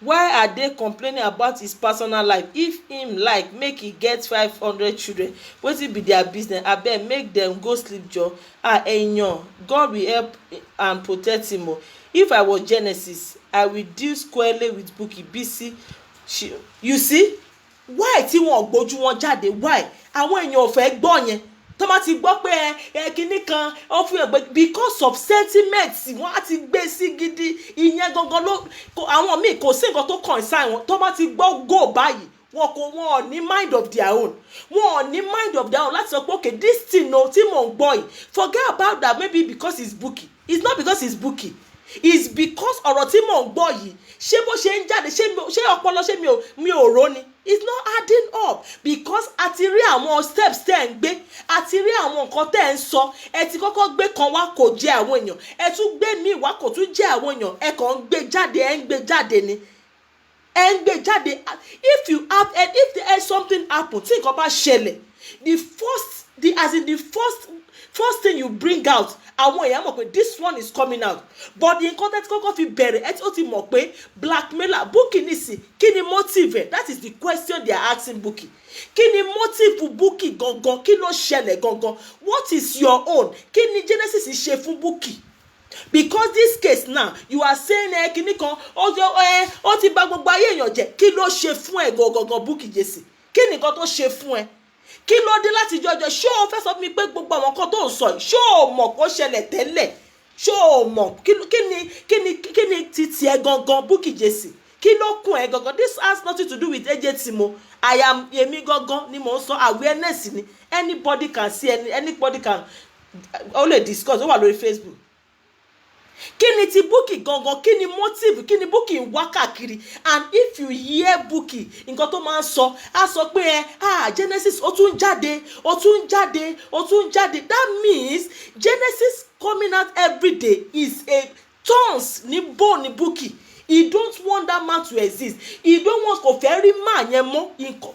are they complaining about his personal life? If him like make he get 500 children, wetin be their business? Abeg make them go sleep joor. Eyan, God will help and protect him. If I was Genesis, I will deal squarely with Bukky. Bisi, you see why tí wọ́n gbójú wọn jáde? Why àwọn èèyàn ò fẹ́ gbọ́ yẹn? Tó bá ti gbọ́ pé kinní kan ó fi hàn pé because of sentiment wọ́n á ti gbé sí gidi ìyẹn gangan ló àwọn míì kò sí nǹkan tó concern wọn. Tó bá ti gbọ́ go báyìí wọn ò ní mind of their own, wọn ò ní mind of their own láti sọ pé okay this thing no tí mò ń gbọ́ yìí forget about that. Maybe because it's Bukky. It's not because it's Bukky. It's because ọ̀rọ̀ tí mò ń gbọ́ yìí ṣé bó ṣe ń jáde ṣé ọpọlọ ṣé mi ò rò ni. It's not adding up because a ti rí àwọn steps tẹ́ ń gbé, a ti rí àwọn nǹkan tẹ́ ń sọ, ẹ ti kọ́kọ́ gbé kan wá kò jẹ́ àwọn èèyàn, ẹ tún gbé míì wá kò tún jẹ́ àwọn èèyàn, ẹ kàn ń gbé jáde, ẹ ń gbé jáde ni, ẹ ń gbé jáde. If there is something happen tí nǹkan bá ṣẹlẹ̀, the first thing you bring out àwọn èèyàn mọ̀ pé this one is coming out, but the nǹkan tẹ́tí kọ́kọ́ fi bẹ̀rẹ̀ ẹ tí ó ti mọ̀ pé blackmailer Bukky nìsín kí ni motive ẹ̀? That is the question they are asking Bukky. Kí ni motive Bukky gangan? Kí ló ṣẹlẹ̀ gangan? What is your own? Kí ni Genesis ṣe fún Bukky? Because this case now you are saying kíní kan ó ti bà gbogbo ayé èèyàn jẹ́, kí ló ṣe fún ẹ gangan Bukky Jesse? Kí ni nǹkan tó ṣe fún ẹ? Kí ló dé láti jọjọ ṣé o fẹ́ sọ mi pé gbogbo àwọn nǹkan tó ń sọ yìí ṣé o mọ̀ kó ṣẹlẹ̀ tẹ́lẹ̀? Ṣé o mọ̀ kí ni titi ẹ gangan Bukky Jesse? Kí ló kún ẹ gangan? This has nothing to do with agency mo. I am èmi gangan ni mo ń sọ awareness ni. Anybody can see anybody can only discuss ó wà lórí Facebook. Kí ni ti Bukky gangan? Kí ni motive? Kí ni Bukky ń wá káàkiri? And if you hear Bukky nǹkan tó máa ń sọ á sọ pé Genesis ó tún jáde. That means Genesis coming out every day is a tons ní bone ní Bukky. He don't want that man to exist. He don't want kò fẹ́ rí man yẹn mọ́.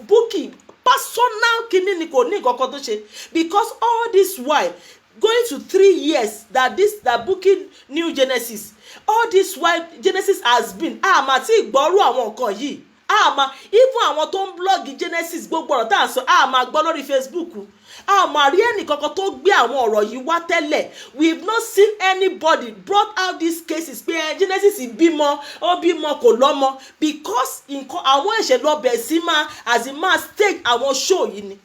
Bukky personal kini ni kò ní nǹkan tó ṣe, because all this while going to 3 years that Bukky knew Genesis, all this while Genesis has been àmà tí ìgbọ́rú àwọn nǹkan yìí, àmà even àwọn tó ń blog Genesis gbogbo ọ̀rọ̀ tá à ń sọ àmà gbọ́ lórí Facebook, àmà rí ẹnì kankan tó gbé àwọn ọ̀rọ̀ yìí wá tẹ́lẹ̀. We have not seen anybody brought out these cases pé Genesis bímọ ó bímọ kò lọ́mọ, because nǹkan àwọn ẹ̀ṣẹ̀ lọ bẹ̀ sí máa as in máa stage àwọn show yìí ni.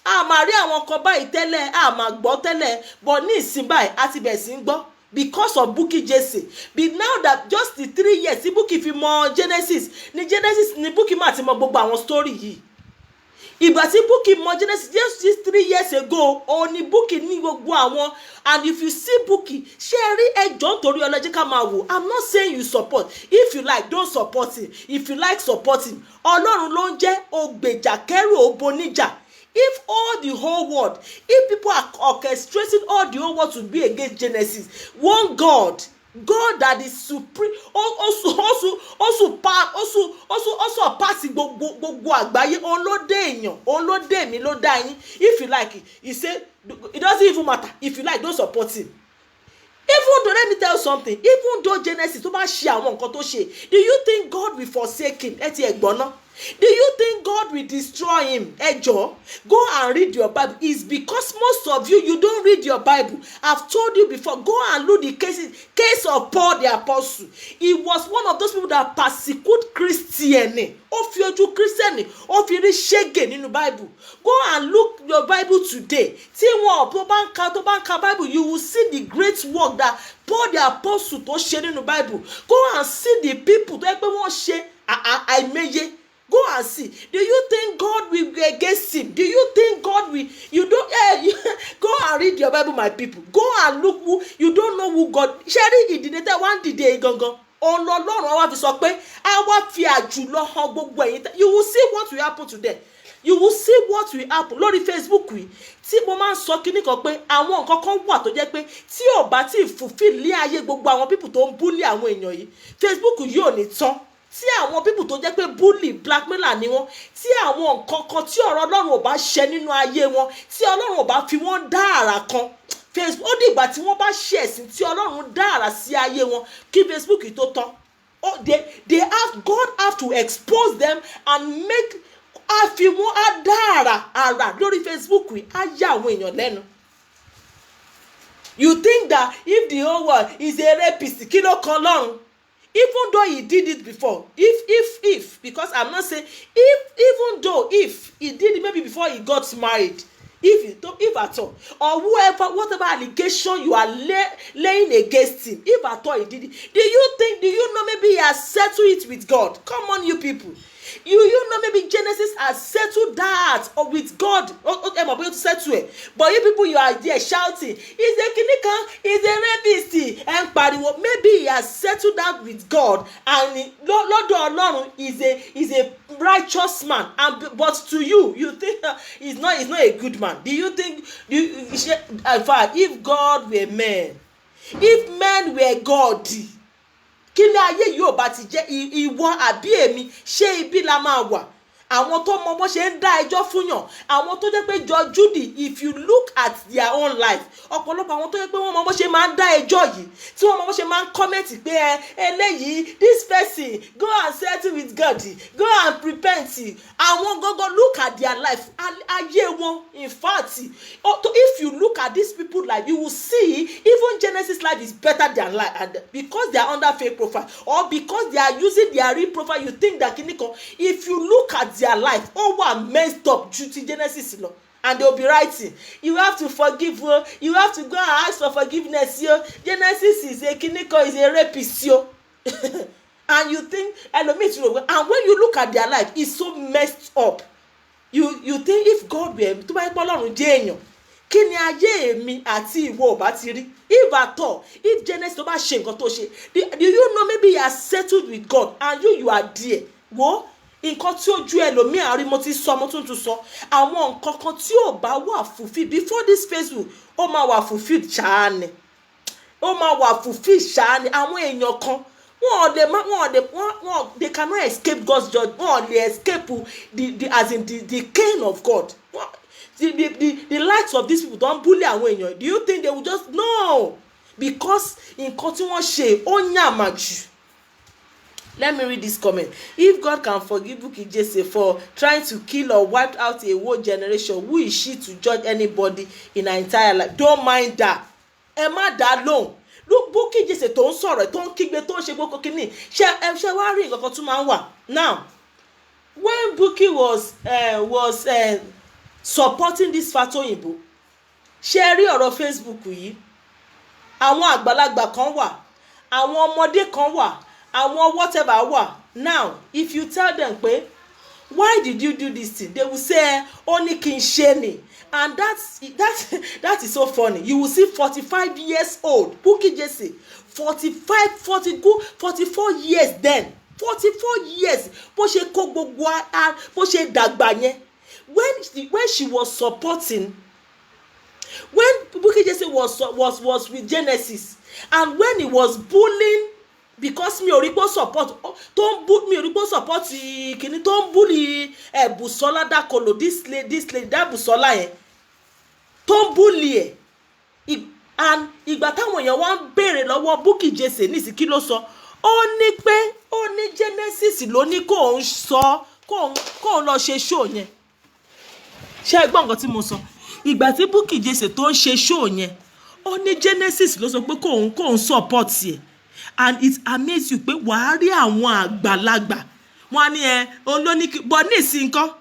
Àmà rí àwọn kan báyìí tẹ́lẹ̀ àmà gbọ́ tẹ́lẹ̀, but ní ìsìn báyìí a ti bẹ̀ sí ń gbọ́ because of Bukky Jesse. But now that just the 3 years tí Bukky fi mọ Genesis ni Bukky máa ti mọ gbogbo àwọn story yìí. Ìgbà tí Bukky mọ Genesis just 3 years ago òun ni Bukky ní gbogbo àwọn. And if you see Bukky ṣé ẹ rí ẹjọ́ nítorí ọlọ́jẹ́ ká máa wò. I'm not saying you support. If you like, don't support him. If you like, support him. Ọlọ́run ló ń jẹ́ ògbèjà kẹ́rù òbóníjà. If all the whole world, if people are orchestrating all the whole world to be against Genesis, one God that is supreme, also pass gbogbo àgbáyé, òun ló dé èèyàn, òun ló dé mi ló dá yín. If you like it, he say it doesn't even matter. If you like, don't support him. Even though, let me tell you something, even though Genesis tó bá ṣe àwọn nǹkan tó ṣe, do you think God will forsake him? Ẹ ti ẹ̀ gbọ́ ná. Do you think God will destroy him? Ejo, go and read your Bible. It's because most of you don't read your Bible. I've told you before, go and look the case of Paul the Apostle. He was one of those people that persecute Christian. Ó fi ojú Christian, ó fi rí ṣẹ́gẹ̀ nínú Bible. Go and look your Bible today. Tí wọ́n tó bá ń ka Bible, you will see the great work that Paul the Apostle tó ṣe nínú Bible. Go and see the people tó yẹ pé wọ́n ṣe àìmọye. Go and see. Do you think God will be against him? Do you think God will? You don't. Go and read your Bible, my people. Go and look who. You don't know who God. Sherry, he did it one day gangan. Ọlọ́run àwa fi sọ pé àwa fi àjùlọ hàn gbogbo ẹ̀yin. You will see what will happen today. You will see what will happen lórí Facebook yìí. Tí mo máa ń sọ kíní kan pé àwọn nǹkan kan wà tó jẹ́ pé tí ò bá tí fulfill lé ayé gbogbo àwọn people tó ń bully àwọn èèyàn yìí, Facebook yóò ní tán. Tí àwọn people tó jẹ́ pé bully blackmailer ni wọ́n, tí àwọn nǹkan kan tí ọ̀rọ̀ Ọlọ́run ò bá ṣẹ nínú ayé wọn, tí Ọlọ́run ò bá fi wọ́n dá àrà kan, Facebook ó dìgbà tí wọ́n bá ṣe ẹ̀sìn tí Ọlọ́run dá àrà sí ayé wọn kí Facebook yìí tó tán. God have to expose them and make àfi wọ́n á dá àrà lórí Facebook yìí á yà àwọn èèyàn lẹ́nu. You think that if the whole world is a rapist, kí ló kan Ọlọ́run? Even though he did it before, if because I'm not saying if he did it maybe before he got married, if at all, or whatever allegation you are laying against him, if at all he did it, do you know maybe he has settled it with God? Come on, you people. You know maybe Genesis has settled that or with God. To settle it. But you people, you are there shouting, he's a kinikan, he's a rapist, and pariwo. Maybe he has settled that with God, and Lord Ọlọ́run is a righteous man. But to you think he's not a good man. Do you think if God were man, if men were God, kí ni ayé yóò bá ti jẹ́ ìwọ àbí èmi ṣé ibi la máa wà? Àwọn tó mọ bó ṣe ń dá ẹjọ́ fúnyàn, àwọn tó jẹ́ pé Judge Judy, if you look at their own life, ọ̀pọ̀lọpọ̀ àwọn tó jẹ́ pé wọ́n mọ bó ṣe máa ń dá ẹjọ́ yìí, tí wọ́n mọ bó ṣe máa ń comment pé eléyìí this person go and settle with God, go and repent. Àwọn gógó look at their life, ayé wọn. In fact, if you look at these people life, you will see even Genesis life is better than life, and because they are under fake profile or because they are using their real profile, you think that if you look at their life, messed up due to Genesis law, and they'll be writing, you have to forgive, you have to go and ask for forgiveness. Genesis is a rapist. And you think, and when you look at their life, it's so messed up. You think if God were to buy Ọlọ́run jẹ́ èèyàn, kí ni ayé mi àti ìwọ ò bá ti rí? If at all, if Genesis tó bá ṣe nǹkan tó ṣe, do you know maybe he has settled with God and you are there? Wo nǹkan tí ojú ẹlòmíì àrí mo ti sọ mo tún sọ àwọn nǹkan kan tí ò bá wà fulfill before this Facebook ó máa wà fulfill ṣáá ni, ó máa wà fulfill ṣáá ni. Àwọn èèyàn kan They cannot escape God's judgment. They escape the cane of God. The likes of these people don't bully away. Do you think they will just no? Because in continuing ṣe ó yàmà jù. Let me read this comment. If God can forgive Bukky Jesse for trying to kill or wipe out a whole generation, who is she to judge anybody in her entire life? Don't mind that. Ẹ má dá lóhùn. Look, Bukky Jesse tó ń sọ̀rọ̀, tó ń kígbe, tó ń ṣe gbogbo kìíní. Ṣé wá rí nǹkan kan tó máa ń wà? Now, when Bukky was supporting this Fatoyinbo, ṣé rí ọ̀rọ̀ Facebook yìí? Àwọn àgbàlagbà kan wà, àwọn ọmọdé kan wà, àwọn whatever wà. Now if you tell them pé why did you do this thing, they will say ó ní kí n ṣe ni. And that is so funny. You will see 45 years old Bukky Jesse, 44 years then, 44 years bó ṣe kó gbogbo bó ṣe dàgbà yẹn. When she was supporting, when Bukky Jesse was with Genesis, and when he was bullying, because mi ò rí pé support tó ń mi ò rí pé support kìíní tó ń bully Busola Dakolo, this lady that Busola yẹn tó ń bully ẹ̀, and ìgbà táwọn èèyàn wá ń béèrè lọ́wọ́ Bukky Jesse ní ìsìnkí ló sọ ó ní pé ó ní Genesis ló ní kó ń sọ kó ń lọ ṣe show yẹn. Ṣé ẹ gbọ́ nǹkan tí mo sọ? Ìgbà tí Bukky Jesse tó ń ṣe show yẹn ó ní Genesis ló sọ pé kó ń support ẹ̀. And it amazes you pé wàá rí àwọn àgbàlagbà wọn ní olóníkì bọ́ ní ìsìnkọ́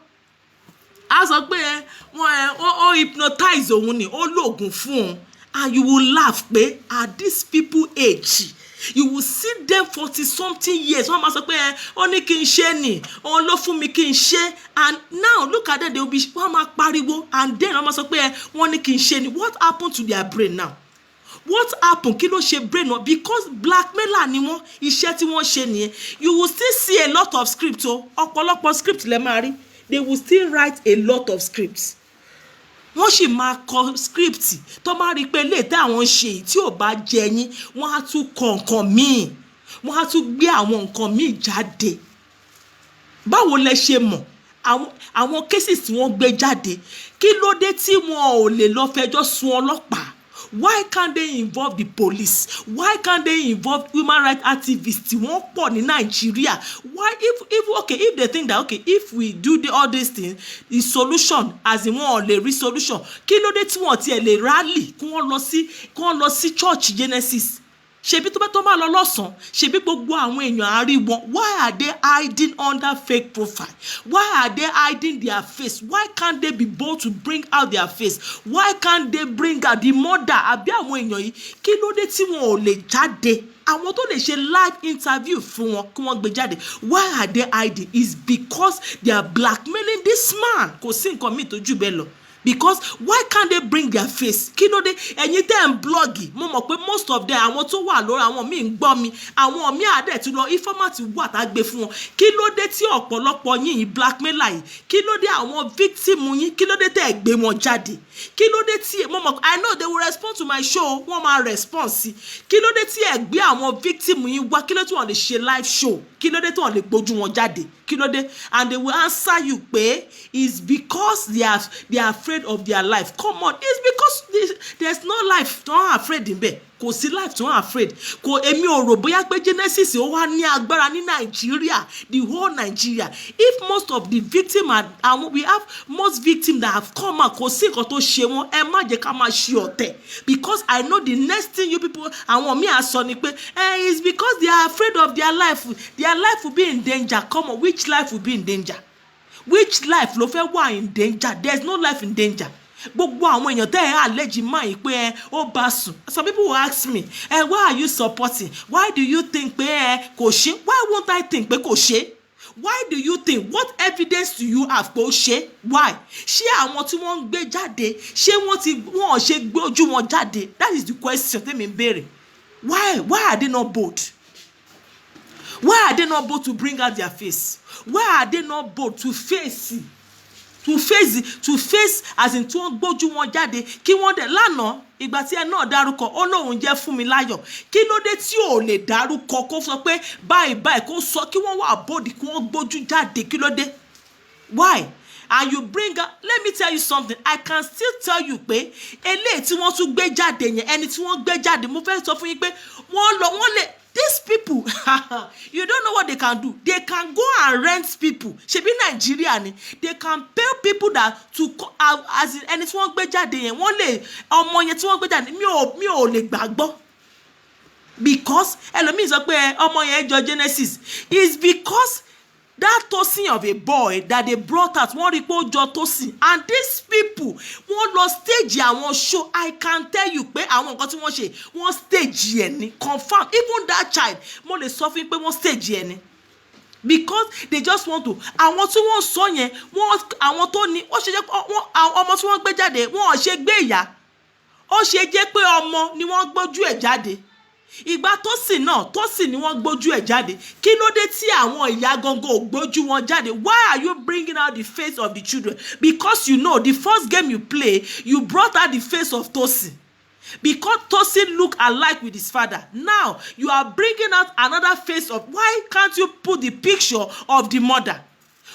a sọ pé ó hypnotize òun ni ó lògùn fún òun, and you will laugh pé at these people age you will see them 40-something years wọ́n máa sọ pé ó ní kí n ṣe ni òun ló fún mi kí n ṣe, and now look at them, they will be wọ́n máa pariwo, and then wọ́n máa sọ pé wọ́n ní kí n ṣe ni. What happened to their brain now? What happened? Kí ló ṣe brain wọn? Because blackmailer ni wọ́n, iṣẹ́ tí wọ́n ṣe nìyẹn. You will still see a lot of script o, ọ̀pọ̀lọpọ̀ script lẹ máa rí. They will still write a lot of scripts. Wọ́n sì máa kọ script tó máa rí pé léètẹ́ àwọn ṣe tí ò bá jẹ yín, wọ́n á tún kọ nǹkan míì, wọ́n á tún gbé àwọn nǹkan míì jáde. Báwo lẹ ṣe mọ̀ àwọn cases tí wọ́n gbé jáde? Kí ló dé tí wọn ò lè lọ fẹjọ́ sùn ọlọ́pàá? Why can't they involve the police? Why can't they involve human rights activists? Wọ́n pọ̀ ní Nigeria. Why if they think that if we do all these things, the solution as in wọn ò lè rí solution. Kí ló dé tí wọ́n tiẹ̀ lè rally kí wọ́n lọ sí church Genesis? Ṣebí tó bá lọ lọ́sàn-án, ṣebí gbogbo àwọn èèyàn á rí wọn. Why are they hiding under fake profile? Why are they hiding their face? Why can't they be bold to bring out their face? Why can't they bring out the mother? Àbí àwọn èèyàn yìí kí ló dé tí wọn ò lè jáde? Àwọn tó lè ṣe live interview fún wọn kí wọ́n gbé jáde. Why are they hiding? It's because they are blackmailing this man. Kò sí nǹkan míì tó jù bẹ́ẹ̀ lọ. Because why can't they bring their face? Kí ló dé ẹ̀yin tẹ́ ń blọ́ọ̀gì? Mo mọ̀ pé most of them àwọn tó wà lórí àwọn míì ń gbọ́ mi, àwọn míì àdẹ̀ tí lọ informant wà tá gbé fún wọn. Kí ló dé tí ọ̀pọ̀lọpọ̀ yín blackmailer yìí? Kí ló dé àwọn victim yín? Kí ló dé tẹ́ ẹ gbé wọn jáde? Kí ló dé tí mo mọ̀ I know they will respond to my show, wọ́n máa respond sí. Kí ló dé tí ẹ gbé àwọn victim yín wá? Kí ló tí wọ́n lè ṣe live show? Kí ló dé tí wọ́n lè gbójú wọn jáde? Kí ló dé? And they will answer you pé it's because they are afraid of their life. Come on, it's because there's no life. Don't afraid in bed. Kò sí life tó ń afraid. Kò èmi ò rò bóyá pé Genesis ó wá ní agbára ní Nigeria, the whole Nigeria. If most of the victims we have most victims that have come out, kò sí nǹkan tó ṣe wọ́n, ẹ má jẹ́ ká máa ṣe ọ̀tẹ̀. Because I know the next thing you people àwọn míì á sọ ni pé it's because they are afraid of their life. Their life will be in danger. Come on, which life will be in danger? Which life ló fẹ́ wà in danger? There's no life in danger. Gbogbo àwọn èèyàn tẹ́ ẹ̀ allege máa yìí pé ó bá sùn. Some people will ask me, why are you supporting? Why do you think pé kò ṣe? Why won't I think pé kò ṣe? Why do you think? What evidence do you have pé ó ṣe? Why? Ṣé àwọn tí wọ́n ń gbé jáde, ṣé wọ́n ò ṣe gbé ojú wọn jáde? That is the question tẹ́mi ń béèrè. Why are they not bold? Why are they not bold to bring out their face? Why are they not bold to face as in tí wọ́n gbójú wọn jáde kí wọ́n dẹ̀ lánàá ìgbà tí ẹ náà dárúkọ ó lóun jẹ́ Fúnmiláyọ̀, kí ló dé tí ò lè dárúkọ kó sọ pé báyìí báyìí kó sọ kí wọ́n wà bòdì kí wọ́n gbójú jáde, kí ló dé? Why? And you bring out, let me tell you something, I can still tell you pé eléyìí tí wọ́n tún gbé jáde yẹn, ẹni tí wọ́n gbé jáde, mo fẹ́ sọ fún yín pé wọ́n lè, these people you don't know what they can do. They can go and rent people. Ṣebí Nigeria ni, they can pay people that to as in ẹni tí wọ́n gbé jáde yẹn, wọ́n lè ọmọ yẹn tí wọ́n gbé jáde, mi ò lè gbàgbọ́, because ẹlòmíì sọ pé ọmọ yẹn jọ Genesis, is because that Tosin of a boy that they brought out, wọ́n rí pé ó jọ Tosin, and these people wọ́n lọ stage àwọn show. I can tell you pé àwọn nǹkan tí wọ́n ṣe, wọ́n stage ẹ̀ ní confirm. Even that child mo lè sọ fún yín pé wọ́n stage ẹ̀ ní, because they just want to, àwọn tí wọ́n sọ yẹn, àwọn tó ní, ó ṣe jẹ́ ọmọ tí wọ́n gbé jáde, wọ́n ò ṣe gbé ìyá, ó ṣe jẹ́ pé ọmọ ni wọ́n gbójú ẹ̀ jáde. Ìgbà Tosin náà, Tosin ni wọ́n gbójú ẹ̀ jáde. Kí ló dé tí àwọn ìyá gangan ò gbójú wọn jáde? Why are you bringing out the face of the children? Because you know the first game you play, you brought out the face of Tosin, because Tosin look alike with his father. Now you are bringing out another face of, why can't you put the picture of the mother?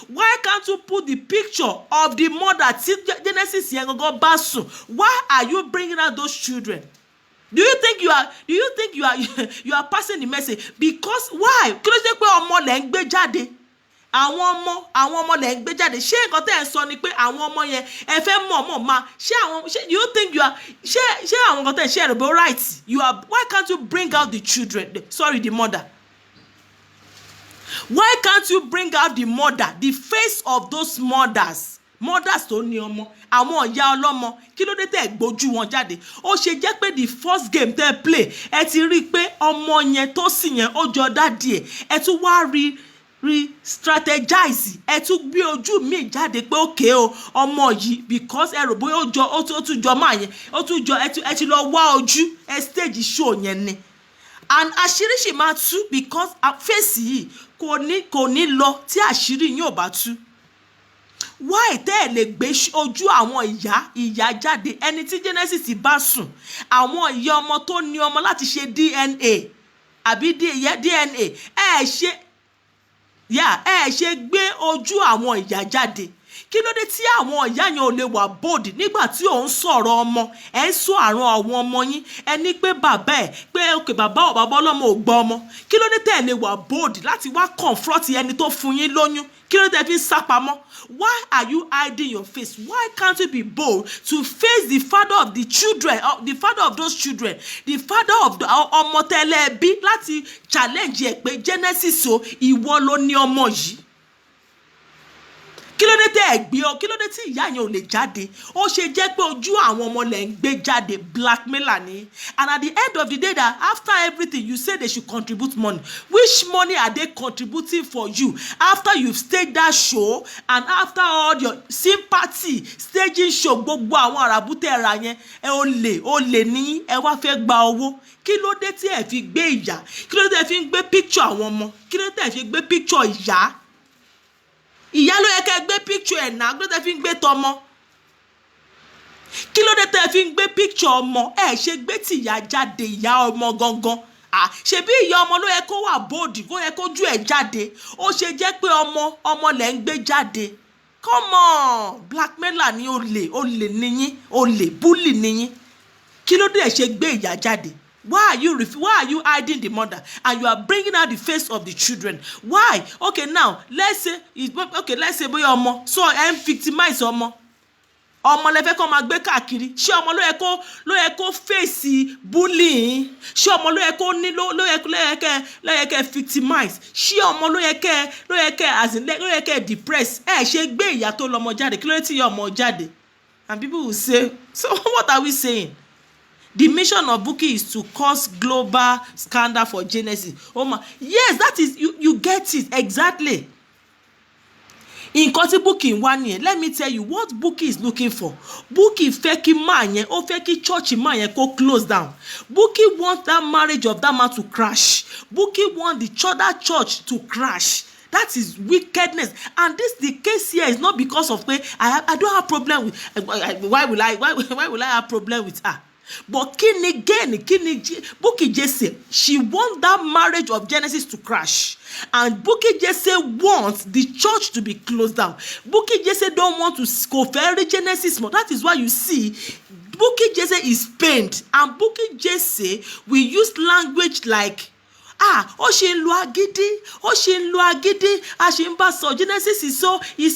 Why can't you put the picture of the mother? Genesis yẹn gangan bá sùn. Why are you bringing out those children? Do you think you are passing the message? Because why? Kí ló ṣe pé ọmọ lẹ ń gbé jáde? Àwọn ọmọ lẹ ń gbé jáde. Ṣé nǹkan tẹ́ ẹ sọ ni pé àwọn ọmọ yẹn ẹ fẹ́ mọ̀ máa ṣé you think you are ṣé àwọn nǹkan tẹ́ ẹ ṣe ẹ̀rọ bó right? You are, why can't you bring out the children? The mother. Why can't you bring out the mother, the face of those mothers tó ní ọmọ, àwọn ìyá ọlọ́mọ? Kí ló dé tẹ́ gbójú wọn jáde? Ó ṣe jẹ́ pé the first game tẹ́ play, ẹ ti rí i pé ọmọ yẹn tó sì yẹn ó jọ dádì ẹ tún wá rí strategize, ẹ tún gbé ojú mi jáde pé okay o ọmọ yìí, because ẹ rò bóyá ó tún jọ máa yẹn, ó tún jọ, ẹ ti lọ wá ojú, ẹ stage show yẹn ni, and àṣírí ṣì máa tú, because face yìí kò ní lọ tí àṣírí yín ò bá tú. Why tẹ́ ẹ lè gbé ojú àwọn ìyá jáde? Ẹni tí Genesis bá sùn, àwọn ìyá ọmọ tó ní ọmọ láti ṣe DNA àbí DNA, ẹ ṣe gbé ojú àwọn ìyá jáde. Kí ló dé tí àwọn ìyá yẹn ò lè wà bold nígbà tí ò ń sọ̀rọ̀ ọmọ, ẹ ń sọ àrùn àwọn ọmọ yín, ẹ ní pé bàbá ẹ pé òkè bàbá ọlọ́mọ ò gbọ́ ọmọ? Kí ló dé tẹ́ ẹ lè wà bold láti wá confront ẹni tó fún yín lóyún? Kí ló dé fi ń sá pamọ́? Why are you hiding your face? Why can't you be bold to face the father of the children, the father of those children, the father of the ọmọ tẹ́lẹ̀ bí, láti challenge ẹ pé Genesis o, ìwọ ló ní ọmọ yìí? Kí ló dé tẹ́ ẹ gbé ọ? Kí ló dé tí ìyá yẹn ò lè jáde? Ó ṣe jẹ́ pé ojú àwọn ọmọ lẹ̀ ń gbé jáde, blackmailer ni. And at the end of the day, that after everything you say they should contribute money. Which money are they contributing for you after you've staged that show, and after all your sympathy staging show, gbogbo àwọn àràbùtẹ̀ ra yẹn, ẹ ó lè ní ẹ wá fẹ́ gba owó? Kí ló dé tí ẹ fi gbé ìyá? Kí ló dé tí ẹ fi ń gbé picture àwọn ọmọ? Kí ló dé tí ẹ fi gbé picture ìyá? Ìyá ló yẹ kẹ́ gbé picture ẹ̀ náà, kí ló dé fi ń gbé tọmọ? Kí ló dé tẹ́ fi ń gbé picture ọmọ? Ẹ ṣe gbé tìyá jáde, ìyá ọmọ gangan. Ṣebí ìyá ọmọ ló yẹ kó wà bold, kó yẹ kójú ẹ̀ jáde. Ó ṣe jẹ́ pé ọmọ lẹ̀ ń gbé jáde. Come on, blackmailer ni olè níyín, olè bully níyín. Kí ló dé ẹ ṣe gbé ìyá jáde? Why are you hiding the mother, and you are bringing out the face of the children? Why? Okay, now let's say bóyá ọmọ, so victimize ọmọ lẹ fẹ́ kó máa gbé káàkiri. Ṣé ọmọ ló yẹ kó face bullying? Ṣé ọmọ ló yẹ kẹ́ victimize? Ṣé ọmọ ló yẹ kẹ́ depress? Ẹ ṣe gbé ìyá tó lọ́mọ jáde. Kí ló dé tí ìyá ọmọ jáde? And people will say, so what are we saying? The mission of Bukky is to cause global scandal for Genesis. Oh my, yes, that is, you get it exactly. Nǹkan tí Bukky ń wá nìyẹn. Let me tell you what Bukky is looking for. Bukky fẹ́ kí man yẹn, ó fẹ́ kí church man yẹn kó close down. Bukky want that marriage of that man to crash. Bukky want that church to crash. That is wickedness. And the case here is not because of I don't have problem with why will I have problem with her? But Bukky Jesse, she wants that marriage of Genesis to crash. And Bukky Jesse wants the church to be closed down. Bukky Jesse don't want to go for Genesis more. That is why you see Bukky Jesse is pained. And Bukky Jesse will use language like, ó ṣe ń lo agídí, a ṣe ń bá sọ. Genesis is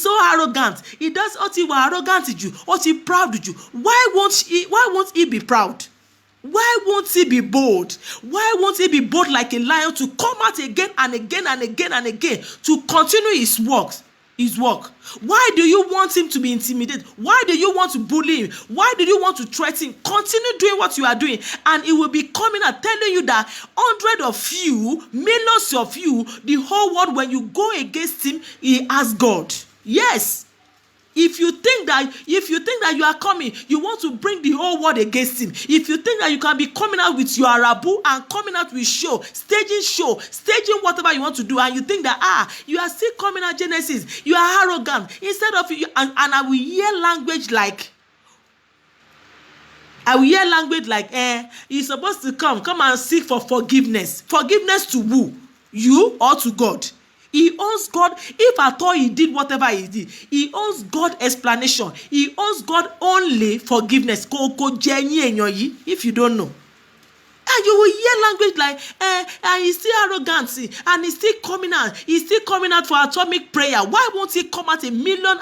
so arrogant. He does ó ti wà arrogant jù, ó ti proud jù. Why won't he be proud? Why won't he be bold? Why won't he be bold like a lion to come out again and again and again and again to continue his work? Why do you want him to be intimidated? Why do you want to bully him? Why do you want to threaten? Continue doing what you are doing, and he will be coming and telling you that hundreds of you, millions of you, the whole world, when you go against him, he has God. Yes. If you think that you are coming, you want to bring the whole world against him. If you think that you can be coming out with your Arabu and coming out with staging whatever you want to do, and you think that you are still coming at Genesis, you are arrogant. Instead of you, and I will hear language like, you're supposed to come and seek for forgiveness. Forgiveness to who? You or to God? He owes God. If at all he did whatever he did, he owes God explanation. He owes God only forgiveness. If you don't know. And you will hear language like, and he's still arrogant, and he's still coming out for atomic prayer. Why won't he come out a million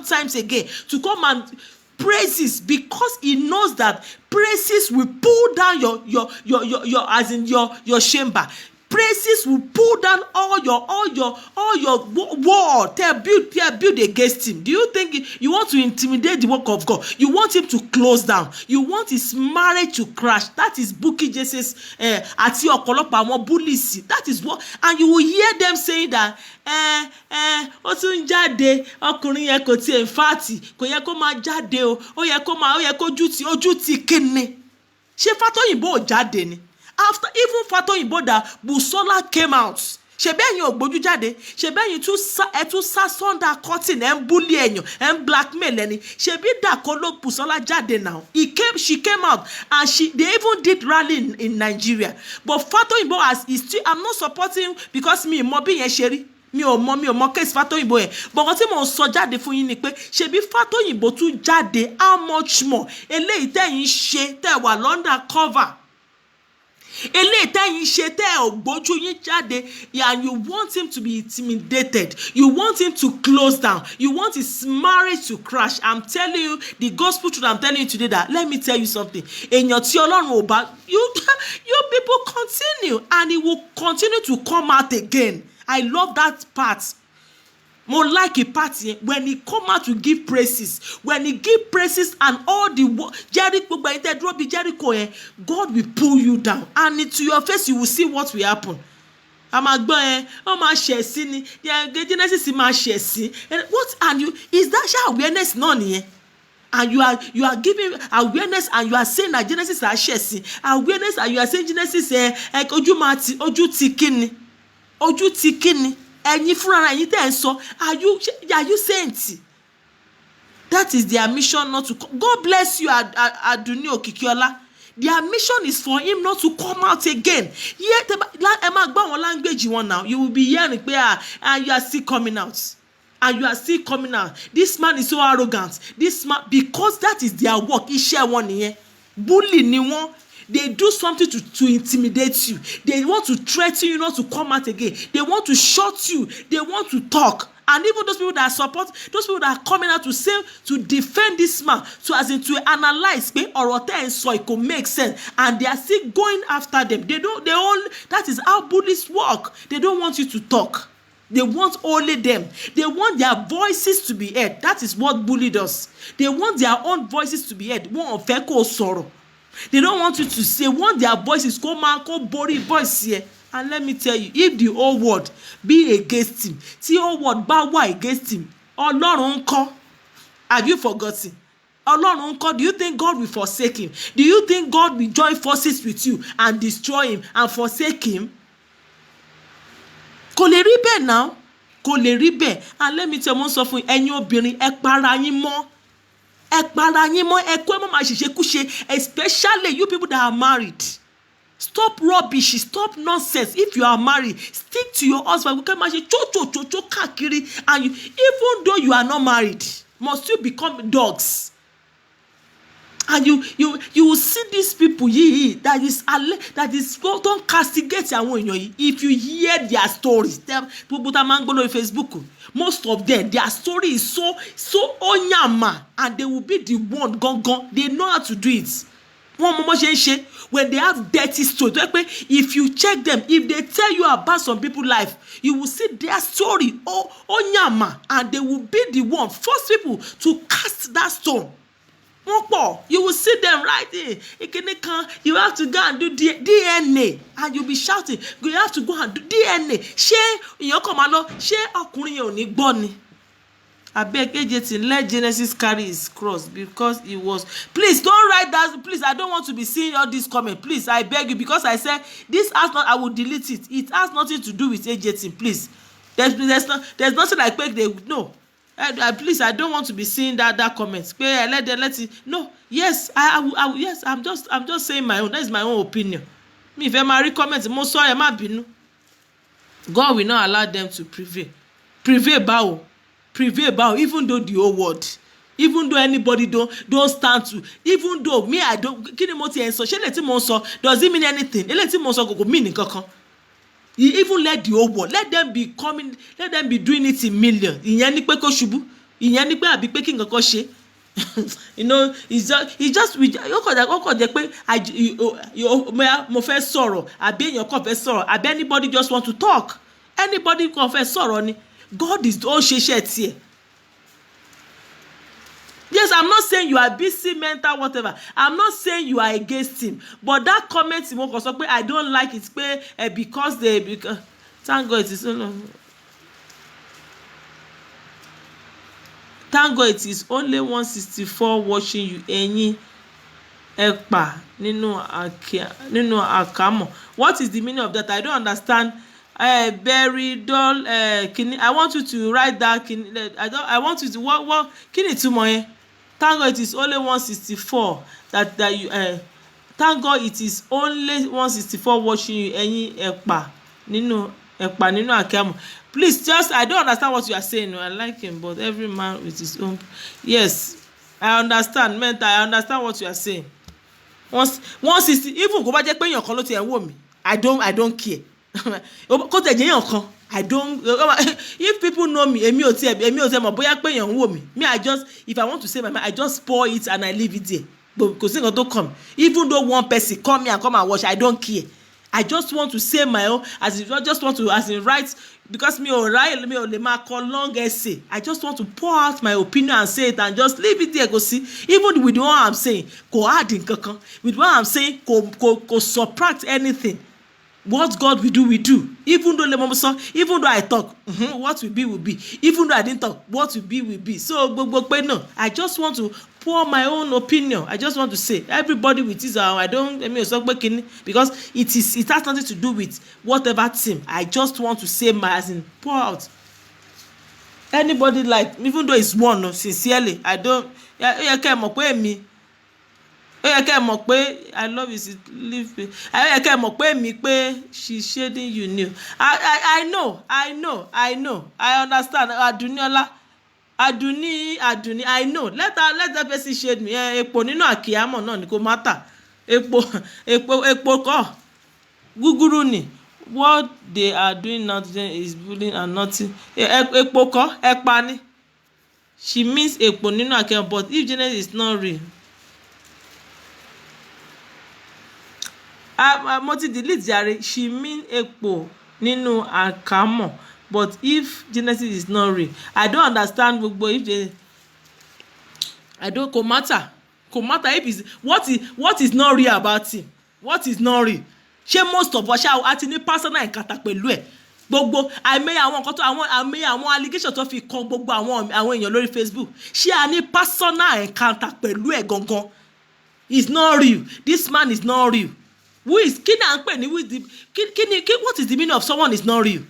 times again to come and praises? Because he knows that praises will pull down your chamber. Praises will pull down all your wall. They build against him. Do you think you want to intimidate the work of God? You want him to close down. You want his marriage to crash. That is Bukky Jesse's àti ọ̀pọ̀lọpọ̀ àwọn bullies. That is what, and you will hear them saying that ó tún jáde, ọkùnrin yẹn kò tiẹ̀ fàtì, kò yẹ kó máa jáde o, ó yẹ kó ojú ti kíni. Ṣé Fatoyinbo ò jáde ni? After even Fatoyinbo that Busola came out, ṣebí ẹ̀yin ò gbójú jáde, ṣebí ẹ̀yin tún sá sọ́ndà cutting ẹ̀ ń bully ẹ̀yàn, ẹ̀ ń blackmail ẹni, ṣebí Dakolo Busola jáde now. She came out, and they even did rally in Nigeria. But Fatoyinbo is still, I'm not supporting because mi mọ bí yẹn ṣe rí. Mi ò mọ case Fatoyinbo yẹn. But nǹkan tí mò ń sọ jáde fún yín ni pé ṣebí Fatoyinbo tún jáde, how much more? Eléyìí tẹ́yin ṣe tẹ́ wà London cover. Eléyìí tẹ́yin ṣe tẹ́ ò gbójú yín jáde, and you want him to be intimidated. You want him to close down. You want his marriage to crash. I'm telling you the gospel truth. I'm telling you today that, let me tell you something. Èèyàn tí Ọlọ́run ò bá, you people continue, and he will continue to come out again. I love that part. More like a party when he come out to give praises. When he give praises and all the Jericho, God will pull you down, and into your face you will see what will happen. What, and you is that awareness none here? And you are giving awareness, and you are saying that Genesis are sharing awareness, and you are saying Genesis ojú ti kíni. Ẹ̀yin fúnra ẹ̀yin tẹ́ ń sọ, are you saint? That is their mission, not to come. God bless you, Aduni Okikiola. Their mission is for him not to come out again. Yet, language you want now. You will be hearing, and you are still coming out. And you are still coming out. This man is so arrogant. This man, because that is their work. Iṣẹ́ wọn nìyẹn. Bully ni wọ́n. They do something to intimidate you. They want to threaten you not to come out again. They want to shut you. They want to talk. And even those people that support, those people that are coming out to say, to defend this man, to analyze, so it could make sense. And they are still going after them. That is how bullies work. They don't want you to talk. They want only them. They want their voices to be heard. That is what bully does. They want their own voices to be heard. They don't want you to say, want their voices come out, go body voice here. And let me tell you, if the whole world be against him, the whole world bow against him, Ọlọ́run ńkọ́? Have you forgotten? Ọlọ́run ńkọ́? Do you think God will forsake him? Do you think God will join forces with you and destroy him and forsake him? Kò lè rí bẹ́ẹ̀ now. Kò lè rí bẹ́ẹ̀. And let me tell you one something, ẹ̀yin obìnrin, ẹ para yín mọ́. ẹ para yín mọ́, ẹ kó ẹ mọ́ máa ṣèṣekúṣe, especially you people that are married. Stop rubbish, stop nonsense. If you are married, stick to your husband. We can imagine cho kakiri, and you, even though you are not married, must you become dogs? And you will see these people that is don't castigate àwọn èèyàn yìí. If you hear their stories, people that man go on Facebook, most of them, their story is so onyama, and they will be the one gone. They know how to do it. When they have dirty story, if you check them, if they tell you about some people's life, you will see their story, onyama, and they will be the one first people to cast that stone. You will see them right there. You have to go and do DNA, and you'll be shouting, you have to go and do DNA. Ṣé ọkùnrin yẹn ò ní gbọ́ ni? Abeg AJT, let Genesis carry his cross, because it was. Please don't write that. Please, I don't want to be seeing all these comments. Please, I beg you, because I said this has not. I will delete it. It has nothing to do with AJT. Please, there's nothing like no. Please, I don't want to be seeing that comment. Let it. No. Yes, I yes. I'm just saying my own. That is my own opinion. Me, if I marry comments, most sorry, I'm not. God will not allow them to prevail. Prevail about, even though the whole world, even though anybody don't stand to, even though me I don't. Kini mo ti en so, ṣé lè tí mo sọ, does it mean anything? Ele tí mo sọ kò mean nǹkankan. Even let the whole world, let them be coming, let them be doing it in millions. Ìyẹn ni pé kó ṣubú, ìyẹn ni pé àbí pé kí nǹkan ṣe. You know, it's just we kò jẹ́ pé mo fẹ́ sọ̀rọ̀, àbí èèyàn kàn fẹ́ sọ̀rọ̀, àbí anybody just want to talk. Anybody kàn fẹ́ sọ̀rọ̀ ni. God is all shit here. Yes, I'm not saying you are busy, mental, whatever. I'm not saying you are against him. But that comment, I don't like it because thank God it is thank God it is only 164 watching you. Ẹ̀yin ẹ̀pà nínú àkámọ̀. What is the meaning of that? I don't understand. Very dull. I want you to write that. I want you to what? Kini túmọ̀ yẹn? Thank God it is only 164 that you. Thank God it is only 164 watching you. Ẹ̀yin ẹ̀pà nínú àkámọ̀. Please, just I don't understand what you are saying. I like him, but every man with his own. Yes, I understand. Mental, I understand what you are saying. 160. Even kò bá jẹ́ pé èèyàn kan ló ti ẹ̀ wò mí. I don't care. I don't. If people know me, èmi ò tiẹ̀ mọ̀ bóyá pé èèyàn ń wò mí. Me, if I want to say my mind, I just pour it and I leave it there. But kò sí nǹkan tó come. Even though one person come here and come and watch, I don't care. I just want to say my own, I just want to write, because me ò lè máa kọ long essay. I just want to pour out my opinion and say it and just leave it there. Go see, even with what I'm saying, kò add nǹkankan. With what I'm saying, kò subtract anything. What God will do. Even though I talk, what will be. Even though I didn't talk, what will be. So, no, I just want to pour my own opinion. I just want to say, everybody with his because it has nothing to do with whatever team. I just want to say pour out. Anybody like, even though it's one, sincerely, I don't. I love you. Leave me. She's shading you new. I know. I understand. Aduni. I know. Let that person shade me. Epo nínú àkíyàmọ̀ náà ni kò matter. Epo kọ́. Gúgúrú ni. What they are doing now is bullying and nothing. Epo kọ́. Ẹ̀pà ni. She means epo nínú àkíyàmọ̀, but if Genesis is not real. Mo ti delete jare. She mean epo nínú àkámọ̀, but if Genesis is not real, I don't understand gbogbo if kò matter if it's what is not real about him. What is not real? Ṣé most of us àti ní personal encounter pẹ̀lú ẹ̀ gbogbo àìmọye àwọn nǹkan tó àìmọye àwọn allegation tó fi kan gbogbo àwọn èèyàn lórí Facebook. Ṣé a ní personal encounter pẹ̀lú ẹ̀ gangan? It's not real. This man is not real. What is the meaning of someone is not real?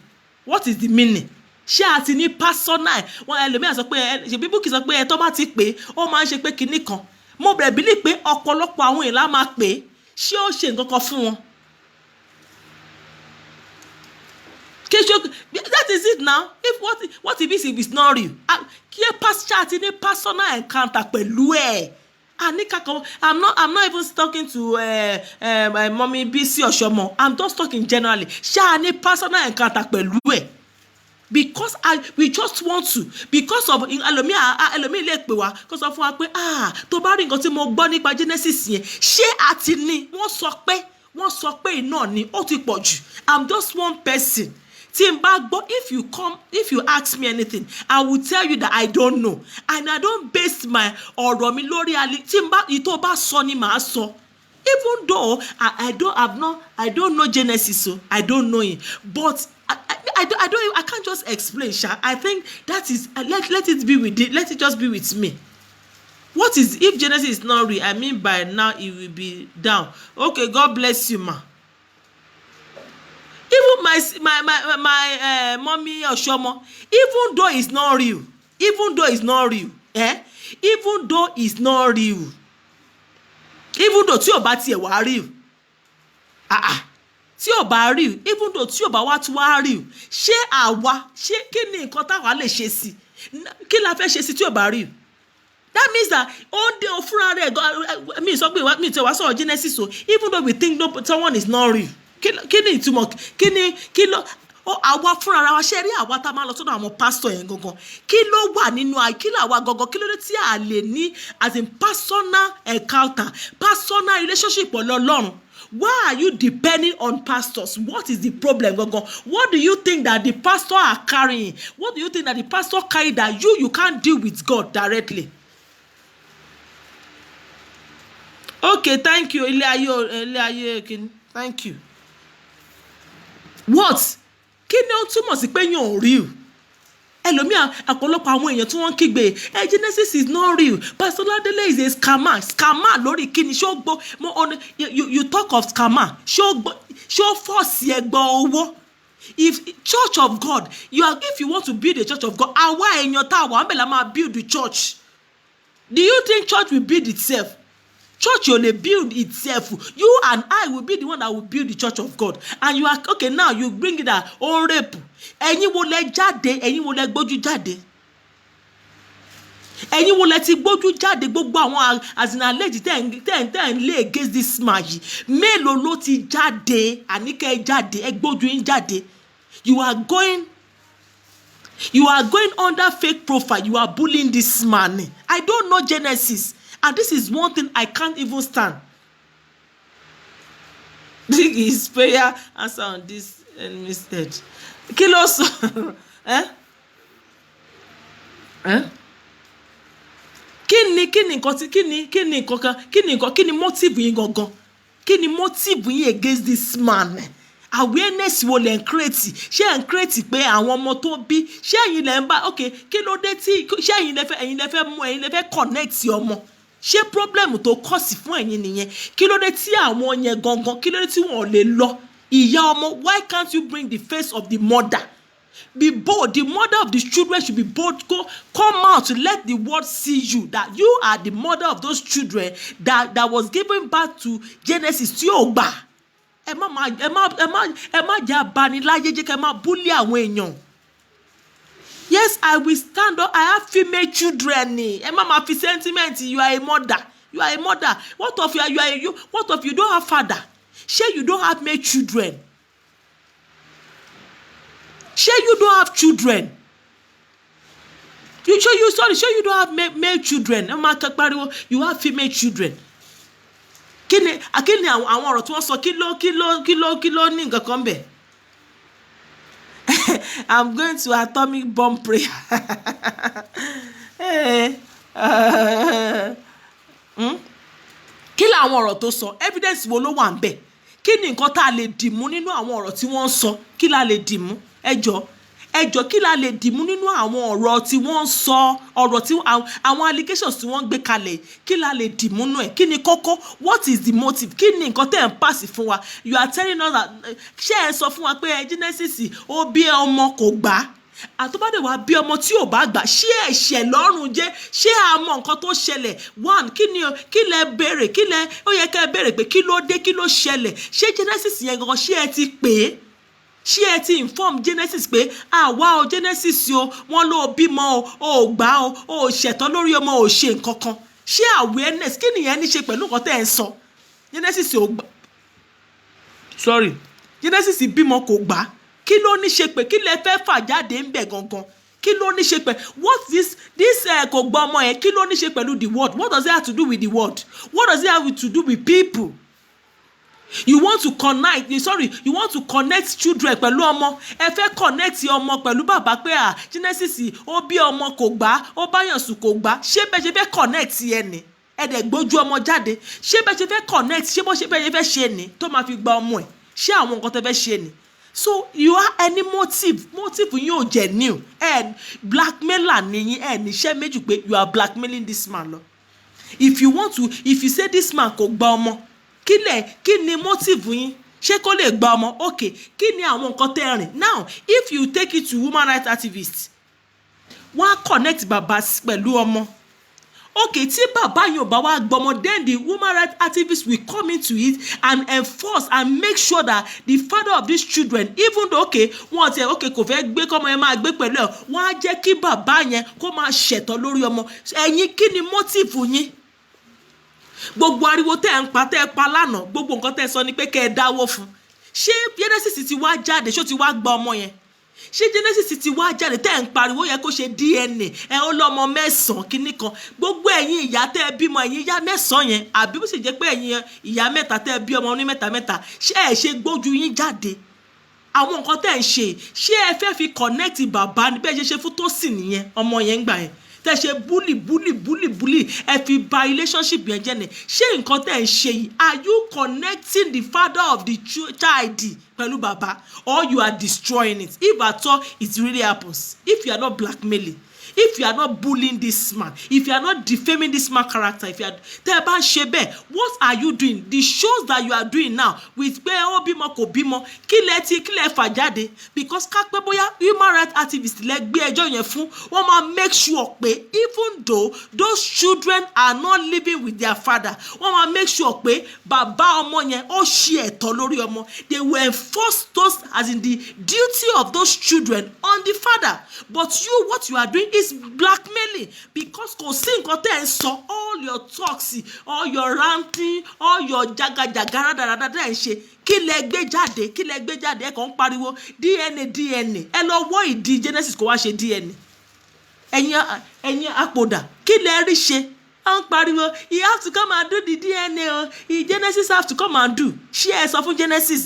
What is the meaning? ṣé a ti ní personal wọn ẹlòmíràn sọ pé ṣe bíbú kì í sọ pé ẹ tó bá ti pè ó máa ń ṣe pé kinní kan mo bẹ̀rẹ̀ bílí pé ọ̀pọ̀lọpọ̀ àwọn èèyàn máa pè é ṣé ó ṣe nǹkan kan fún wọn. That is it now. If what if it's not real? Kí ẹ ṣáà ti ní personal encounter pẹ̀lú ẹ̀. I'm not even talking to Mommy Bisi Oshomo. I'm just talking generally. Ṣáà ní personal encounter pẹ̀lú ẹ̀. Because we just want to, because of ẹlòmíì lè pè wá kó sọ fún wa pé tó bá rí nǹkan tí mo gbọ́ nípa Genesis yẹn ṣé àti ni wọ́n sọ pé iná ni ó ti pọ̀ jù. I'm just one person. Tí n bá gbọ́, if you ask me anything, I will tell you that I don't know, and I don't base my ọ̀rọ̀ mi lórí tí n bá ìtò bá sọ ni màá sọ. Even though I don't know Genesis, so I don't know it, but I can't just explain, Sha. I think that is let it be with it. Let it just be with me. What is if Genesis is not real? I mean by now it will be down. Okay, God bless you, ma. Even my mommy Oshomo, even though it's not real, even though it's not real, even though tí ò bá tiẹ̀ wá real, tí ò bá real, even though tí ò bá wá tún wá real, ṣé kí ni nǹkan táwa lè ṣe sí, kí la fẹ́ ṣe sí tí ò bá real? That means that all the fúnra rẹ̀ mi sọ pé mi ti wá sọ̀rọ̀ Genesis, so even though we think someone is not real, kí ni ìtumọ̀ kí ló àwa fúnra ara wa ṣe rí àwa tá a máa lọ sọ́dọ̀ àwọn pásítọ̀ yẹn gangan kí ló wà nínú kí ló àwa gangan kí ló dé tí a lè ní as in personal encounter, personal relationship pẹ̀lú Ọlọ́run. Why are you depending on pastors? What is the problem gangan? What do you think that the pastor are carrying? What do you think that the pastor carry that you can't deal with God directly? Okay, thank you. Thank you. What? Kí ni ó túmọ̀ sí pé yàn ò real? Ẹlòmíà àpọ̀lọpọ̀ àwọn èèyàn tí wọ́n ń kígbe Genesis is not real. Pastor Ladele is a scammer lórí kíni ṣó gbọ́ you talk of scammer ṣó force ẹ gbọ́ owó. If Church of God if you want to build a Church of God, àwa èèyàn tá a wà ń bẹ̀ la máa build the church. Do you think church will build itself? Church will build itself. You and I will be the one that will build the Church of God. And you are okay now. You bring it that on rape. Ẹ̀yin wo lẹ jáde, ẹ̀yin wo lẹ gbójú jáde. Ẹ̀yin wo lẹ ti gbójú jáde gbogbo àwọn àzìnàlẹ́jì tẹ́ ń lé against this man yìí. Mélòó ló ti jáde, àníkẹ́ jáde, ẹ gbójú yín jáde. You are going under fake profile. You are bullying this man. I don't know Genesis. And this is one thing I can't even stand. His prayer answer on this instead. Kí ló sọ? Kí ni motive yín gangan? Kí ni motive yín against this man? Awareness wo lẹ ń create? Ṣé ẹ ń create pé àwọn ọmọ tó bí ṣé ẹ̀yin lẹ ń bá okay kí ló dé tí ṣé ẹ̀yin lẹ fẹ́ connect ọmọ? Ṣé problem tó cause fún ẹ̀yin nìyẹn? Kí ló dé tí àwọn yẹn gangan kí ló dé tí wọ́n lè lọ? Ìyá ọmọ, why can't you bring the face of the mother? Be bold. The mother of the children should be bold. Come out to let the world see you, that you are the mother of those children that was given birth to Genesis tí ó gbà. Ẹ má jẹ́ abaniláyé jẹ́ kẹ́ má bully àwọn èèyàn. Yes, I will stand up. I have female children. Ẹ má máa fi sentiment. You are a mother. You are a mother. What of you don't have father? Ṣé you don't have male children? Ṣé you don't have children? Ṣé you don't have male children? Ẹ má kẹ́ pariwo. You have female children. Kí ni àwọn ọ̀rọ̀ tí wọ́n sọ kí ló ní nǹkan kan bẹ̀? I'm going to atomic bomb prayer. Kí làwọn ọ̀rọ̀ tó sọ? Evidence wo ló wà ń bẹ̀? Kí ni nǹkan tá a lè dìmú nínú àwọn ọ̀rọ̀ tí wọ́n ń sọ? Kí la lè dìmú? Ẹjọ́ kí la lè dìmú nínú àwọn ọ̀rọ̀ tí wọ́n ń sọ, ọ̀rọ̀ tí àwọn allegations tí wọ́n ń gbé kalẹ̀, kí la lè dìmú nú ẹ̀? Kí ni kókó? What is the motive? Kí ni nǹkan tẹ́ ẹ̀ ń pass fún wa? You are telling us that ṣé ẹ sọ fún wa pé Genesis ó bí ọmọ kò gbà? àtọ́bádé wa bí ọmọ tí ò bá gbà ṣé ẹ̀ṣẹ̀ lọ́rùn jẹ́ ṣé àmọ́ nǹkan tó ṣẹlẹ̀ one kí lẹ béèrè ó yẹ ká ẹ béèrè pé kí ló dé kí ló ṣẹlẹ̀ ṣé Genesis yẹn gangan ṣé ẹ ti pè é ṣé ẹ ti inform Genesis pé àwa o Genesis o wọn ló bímọ o ò gbà o ò ṣẹ̀tọ́ lórí ọmọ ò ṣe nǹkan kan ṣé awareness kí nìyẹn ní ṣe pẹ̀lú nǹkan tẹ́ ẹ ń sọ Genesis ò gbà Genesis bímọ kò gbà kí ló ní ṣe pé kí lẹ fẹ́ fà jáde ń bẹ̀ gangan kí ló ní ṣe pé what this kò gbọ́ ọmọ yẹn kí ló ní ṣe pẹ̀lú the word what does it have to do with the word what does it have to do with people you want to connect children pẹ̀lú ọmọ ẹ fẹ́ connect ọmọ pẹ̀lú bàbá pé Genesis ó bí ọmọ kò gbà ó báyàn sùn kò gbà ṣé bẹ́ẹ̀ ṣe fẹ́ connect ẹni ẹ dẹ̀ gbójú ọmọ jáde ṣé bẹ́ẹ̀ ṣe fẹ́ connect ṣé bó ṣe bẹ́ẹ̀ ṣe fẹ́ ṣe ni tó máa fi gba ọmọ ẹ̀ ṣé àwọn nǹkan tẹ́ fẹ́ ṣe ni so you are any motive yín ò jẹ́ new blackmailer nìyí níṣẹ́ méjì pé you are blackmailing this man lọ if you say this man kò gba ọmọ kí ni motive yín ṣé kó lè gba ọmọ okay kí ni àwọn nǹkan tẹ́ rìn now if you take it to woman rights activists wọ́n á connect bàbá pẹ̀lú ọmọ okay tí bàbá yóò bá wá gbọmọ then the woman rights activists will come into it and enforce and make sure that the father of these children even though wọ́n ti kò fẹ́ gbé kọ́mọ yẹn máa gbé pẹ̀lú ẹ̀ wọ́n á jẹ́ kí bàbá yẹn kó máa ṣẹ̀tọ́ lórí ọmọ ẹ̀yin kí ni motive yín gbogbo ariwo tẹ́ ẹ pa lánàá gbogbo nǹkan tẹ́ ẹ sọ ni pé kẹ́ ẹ dáwó fún ṣé Genesis ti wá jáde ṣó ti wá gba ọmọ yẹn ṣé Genesis ti wá jáde tẹ́ ẹ ń pariwo yẹ kó ṣe DNA ẹ ó lọ́mọ 9 kínní kan gbogbo ẹ̀yin ìyá tẹ́ ẹ bímọ ẹ̀yin ìyá 9 yẹn àbí bó ṣe jẹ́ pé ẹ̀yin ìyá 3 tẹ́ ẹ bí ọmọ ní 3 ṣé ẹ ṣe gbójú yín jáde àwọn nǹkan tẹ́ ẹ ń ṣé ẹ fẹ́ fi connect bàbá ní bẹ́ẹ̀ ṣe fún Tósìn nìyẹn ọmọ yẹn ń gbà yẹn tẹ́ ṣe bully ẹ fi ba relationship yẹn jẹ́ ni ṣé nǹkan tẹ́ ẹ ń ṣe yìí are you connecting the father of the child pẹ̀lú bàbá or you are destroying it if at all it really happens if you are not blackmailing if you are not bullying this man if you are not defaming this man character if you are tẹ́ ẹ bá ń ṣe bẹ́ẹ̀ what are you doing the shows that you are doing now with pé ó bímọ kò bímọ kí lẹ fà jáde because ká pé bóyá human rights activists lẹ gbé ẹjọ́ yẹn fún wọ́n máa make sure pé even though those children are not living with their father wọ́n máa make sure pé bàbá ọmọ yẹn ó ṣe ẹ̀tọ́ lórí ọmọ they will enforce those as in the duty of those children on the father but what you are doing is blackmailing because kò sí nǹkan tẹ́ ẹ̀ ń sọ all your talks all your ranting all your jagajaga rádaràdà tẹ́ ẹ̀ ń ṣe kí lẹ gbé jáde ẹ kàn ń pariwo DNA ẹ lọ wọ́ ìdí Genesis kó wá ṣe DNA ẹ̀yin àpòdà kí lẹ rí ṣe à ń pariwo you have to come and do the DNA o Genesis have to come and do ṣé ẹ sọ fún Genesis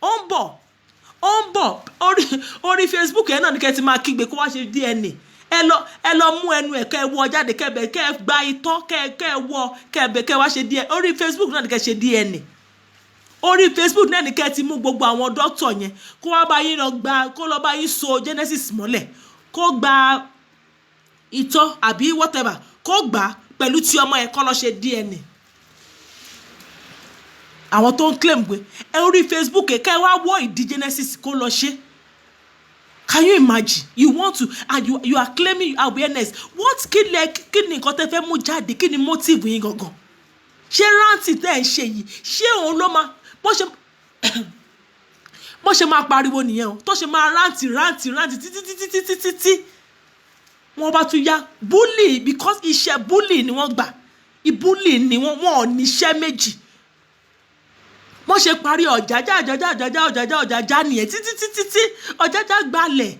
ó ń bọ̀ orí Facebook ẹ̀ náà ní kẹ́ ti máa kígbe kó wá ṣe DNA ẹ lọ mú ẹnu ẹ kẹ́ wọ́ jáde kẹ́ gba itọ́ kẹ́ wọ́ kẹ́ wá ṣe DNA orí Facebook náà ní kẹ́ ṣe DNA orí Facebook náà ní kẹ́ ti mú gbogbo àwọn dókítà yẹn kó wá bá yín kó lọ bá yín so Genesis mọ́lẹ̀ kó gba itọ́ àbí whatever kó gbà pẹ̀lú tí ọmọ yẹn kó lọ ṣe DNA àwọn tó ń claim pé orí Facebook kẹ́ wá wọ́ ìdí Genesis kó lọ ṣe. Can you imagine? You want to, and you are claiming awareness. What kí ni nǹkan tẹ́ fẹ́ mú jáde? Kí ni motive yín gangan? Ṣé rántí tẹ́ ẹ̀ ń ṣe yìí? Ṣé òun ló máa bó ṣe máa pariwo nìyẹn o? Tó ṣe máa rántí títí wọ́n bá tún yá bully because iṣẹ́ bully ni wọ́n gbà. Bully ni wọ́n ò níṣẹ́ méjì. Wọ́n ṣe parí ọ̀jájá nìyẹn títí ọ̀jájá gbalẹ̀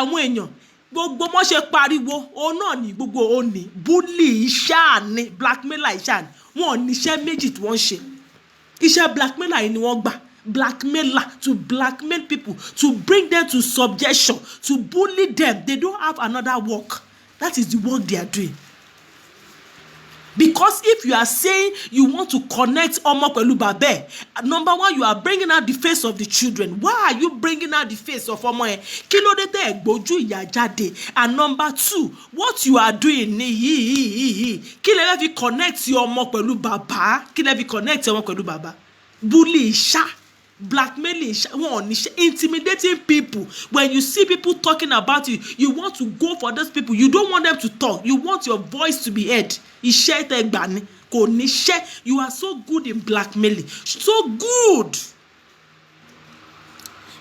àwọn èèyàn gbogbo wọ́n ṣe pariwo òun náà ní gbogbo òní bully iṣẹ́ ni blackmailer iṣẹ́ ni wọ́n ò níṣẹ́ méjì tí wọ́n ṣe iṣẹ́ blackmailer yìí ni wọ́n gbà blackmailer to blackmail people to bring them to subjection to bully them they don't have another work that is the work they are doing. Because if you are saying you want to connect ọmọ pẹ̀lú bàbá number one you are bringing out the face of the children why are you bringing out the face of ọmọ yẹn kí ló dé tẹ́ ẹ̀ gbójú ìyá jáde and number two what you are doing ni yìí kí lẹ fẹ́ fi connect ọmọ pẹ̀lú bàbá bully ṣá blackmailing, intimidating people. When you see people talking about you, you want to go for those people. You don't want them to talk. You want your voice to be heard. Iṣẹ́ tẹ́ gbà ni kò ní ṣẹ́. You are so good in blackmailing. So good.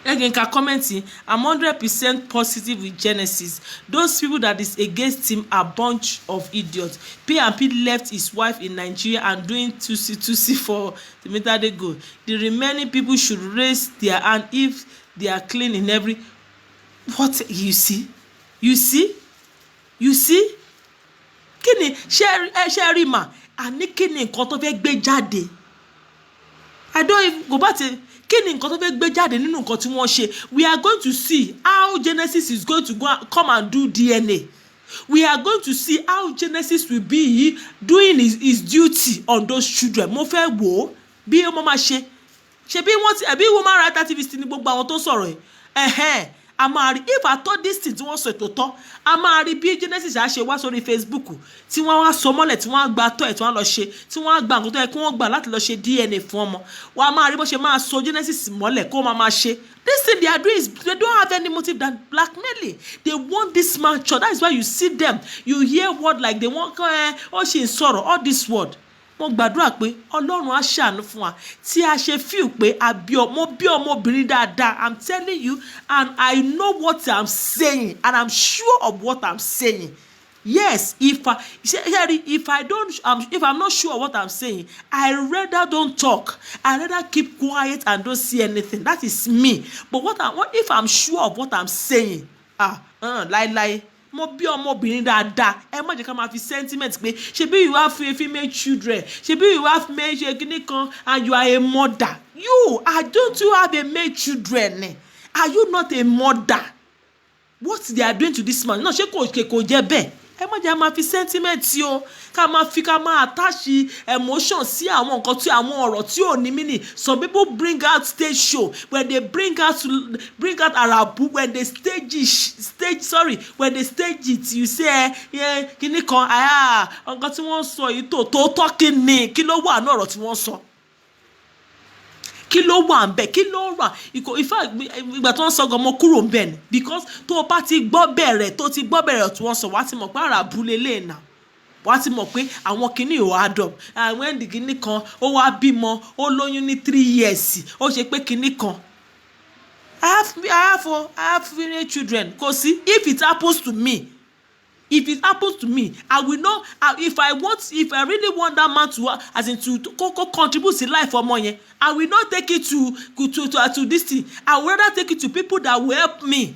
Again, can comment in. I'm 100% positive with Genesis. Those people that is against him are bunch of idiots. P&P left his wife in Nigeria and doing tusi for the meter they go. The remaining people should raise their hand if they are clean in every. What you see? You see? You see? Kini ṣe ma ani kini nǹkan tó fẹ́ gbé jáde. I don't even go back to kí ni nǹkan tó fẹ́ gbé jáde nínú nǹkan tí wọ́n ṣe. We are going to see how Genesis is going to come and do DNA. We are going to see how Genesis will be doing his duty on those children. Mo fẹ́ wò ó bí ọmọ máa ṣe bí wọ́n ti ẹ̀bí woman right activist ní gbogbo àwọn tó sọ̀rọ̀ ẹ̀ a máa rí if I thought this thing tí wọ́n sọ ètò tán a máa rí bí Genesis á ṣe wá sórí Facebook tí wọ́n wá sọ mọ́lẹ̀ tí wọ́n á gba tọ́ ẹ̀ tí wọ́n á lọ ṣe tí wọ́n á gba nǹkan tó yẹ kí wọ́n gbà láti lọ ṣe DNA fún ọmọ wọ́n á máa rí bó ṣe máa sọ Genesis mọ́lẹ̀ kó máa ṣe. This thing they are doing is they don't have any motive than blackmailing. They want this man church. That is why you see them. You hear word like they want ó ṣe ń sọ̀rọ̀ all this word. Mo gbàdúrà pé Ọlọ́run á ṣàánú fún wa tí a ṣe feel pé mo bí ọmọbìnrin dáadáa. I'm telling you and I know what I'm saying and I'm sure of what I'm saying. Yes, if I'm not sure of what I'm saying, I rather don't talk. I rather keep quiet and don't see anything. That is me. But what if I'm sure of what I'm saying? Lie. Mo bí ọmọbìnrin dáadáa ẹ má jẹ́ ká máa fi sentiment pé ṣebí you have female children ṣebí you have male ṣe kan and you are a mother. Don't you have a male children? Are you not a mother? What they are doing to this man? No, ṣé kò jẹ́ bẹ́ẹ̀. Ẹ má jẹ́ máa fi sentiment tí o ká máa attach emotion sí àwọn nǹkan tí àwọn ọ̀rọ̀ tí ò ní meaning. Some people bring out stage show when they bring out arabu when they stage it you say kíní kan nǹkan tí wọ́n sọ yìí tó kí ló wà ní ọ̀rọ̀ tí wọ́n sọ. Kí ló wà ń bẹ̀ kí ló wà ìgbà tó ń sọ gan mo kúrò ń bẹ̀ ni because tó o bá ti gbọ́ bẹ̀rẹ̀ tí wọ́n sọ wá ti mọ̀ pé ara abúlé lè nà wá ti mọ̀ pé àwọn kìíní ò adopt àwọn ẹ̀ǹdì kìíní kan ó wá bímọ ó lóyún ní 3 years ó ṣe pé kìíní kan I have 3 children kò sí if it happens to me I will not if I really want that man to contribute to life ọmọ yẹn I will not take it to this thing. I will rather take it to people that will help me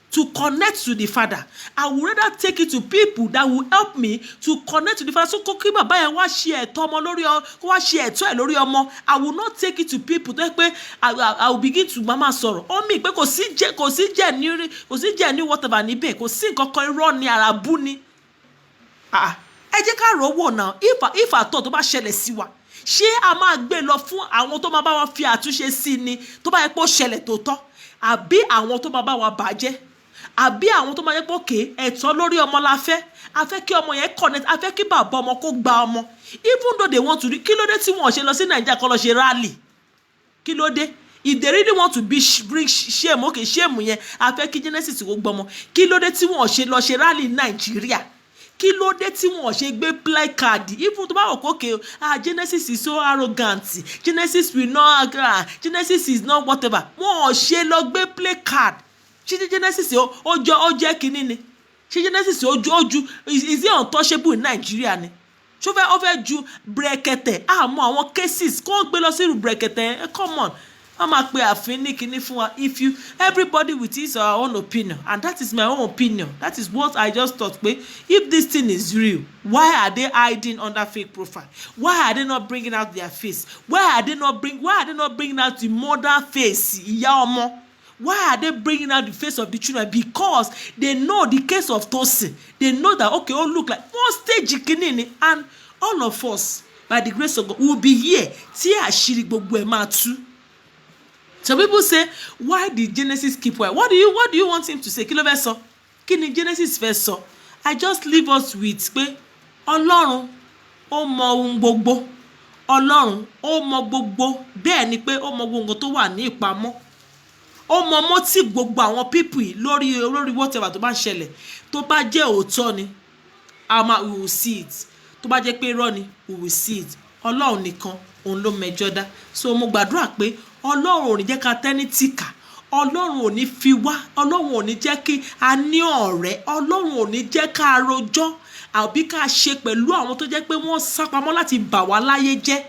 to connect to the Father. I will rather take it to people that will help me to connect to the Father. So kí bàbá yẹn wá ṣe ẹ̀tọ́ ọmọ lórí kó wá ṣe ẹ̀tọ́ ẹ̀ lórí ọmọ. I will not take it to people tó pé I will begin to mama sọ̀rọ̀. Ó mì pé kò sí jẹ́ ní whatever níbẹ̀ kò sí nǹkan kan irọ́ ni àràbù ni. Ẹ jẹ́ ká rówó náà if àtọ̀ tó bá ṣẹlẹ̀ sí wa ṣé a máa gbé lọ fún àwọn tó máa bá wa fi àtúnṣe sí ni tó bá yẹ pé ó ṣẹlẹ̀ tó tọ́ àbí àwọn tó máa bá wa bàjẹ́ àbí àwọn tó máa yẹ pé òkè ẹ̀tọ́ lórí ọmọ la fẹ́ a fẹ́ kí ọmọ yẹn connect a fẹ́ kí bàbá ọmọ kó gba ọmọ even though they want to kí ló dé tí wọ́n ṣe lọ sí Nàìjíríà kó lọ ṣe rally kí ló dé if they really want to bring shame shame yẹn a fẹ́ kí Genesis kó gbọmọ kí ló dé tí wọ́n ṣe lọ ṣe rally Nàìjíríà kí ló dé tí wọ́n ṣe gbé placard even tó bá wọ̀ kókè Genesis is so arrogant Genesis will not Genesis is not whatever wọ́n ṣe lọ gbé placard ṣé Genesis ó jẹ́ kínní ni ṣé Genesis ojú is it untouchable in Nigeria ni ṣó fẹ́ ó fẹ́ ju brèkẹ̀tẹ̀ àmọ́ àwọn cases kó ń gbé lọ sí irú brèkẹ̀tẹ̀ come on wọ́n máa pe àfin ní kinní fún wa everybody with his or her own opinion and that is my own opinion that is what I just thought pé if this thing is real why are they hiding under fake profile why are they not bringing out their face why are they not bringing out the mother face ìyá ọmọ why are they bringing out the face of the children because they know the case of Tosin they know that okay ó look like one stage kinní ni and all of us by the grace of God will be here tí àṣírí gbogbo ẹ̀ máa tú. So people say, why did Genesis keep quiet? What do you want him to say? Kí ló fẹ́ sọ? Kí ni Genesis fẹ́ sọ? I just leave us with pé Ọlọ́run ó mọ ohun gbogbo. Ọlọ́run ó mọ gbogbo, bẹ́ẹ̀ ni pé ó mọ gbogbo nǹkan tó wà ní ìpamọ́. Ó mọ motive gbogbo àwọn people yìí lórí whatever tó bá ń ṣẹlẹ̀. Tó bá jẹ́ òótọ́ ni, we will see it. Tó bá jẹ́ pé irọ́ ni, we will see it. Ọlọ́run nìkan òun ló mẹjọ dá. So mo gbàdúrà pé Ọlọ́run ò ní jẹ́ ká tẹ́ni tìkà. Ọlọ́run ò ní fi wá. Ọlọ́run ò ní jẹ́ kí a ní ọ̀rẹ́. Ọlọ́run ò ní jẹ́ ká rojọ́ àbí ká ṣe pẹ̀lú àwọn tó jẹ́ pé wọ́n sá pamọ́ láti bà wá láyé jẹ́.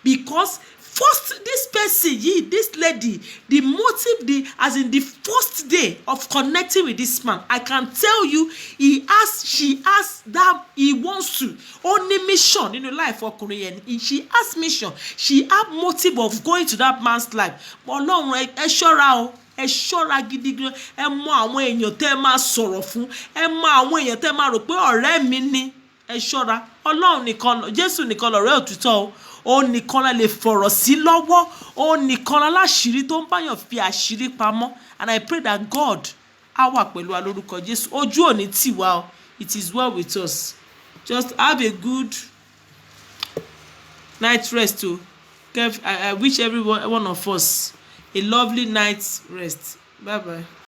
Because first, this person yìí, this lady, the motive, as in the first day of connecting with this man, I can tell you, she has that, he wants to. Only mission in the life of Korean. She has mission. She have motive of going to that man's life. But Ọlọ́run ẹ ṣọ́ra o. Ẹ ṣọ́ra gidi gan. Ẹ mọ àwọn èèyàn tẹ́ máa sọ̀rọ̀ fún. Ẹ mọ àwọn èèyàn tẹ́ máa rò pé ọ̀rẹ́ mi ni. Ẹ ṣọ́ra. Ọlọ́run nìkan, Jésù nìkan lọ̀rẹ́ òtítọ́ o. Ó nìkan la lè fọ̀rọ̀ sí lọ́wọ́. Ó nìkan la láṣìírí tó ń báyàn fi àṣírí pamọ́. And I pray that God á wà pẹ̀lú wa lórúkọ Jésù. Ojú ò ní tì wá o. It is well with us. Just have a good night rest o. I wish every one of us a lovely night rest. Bye bye.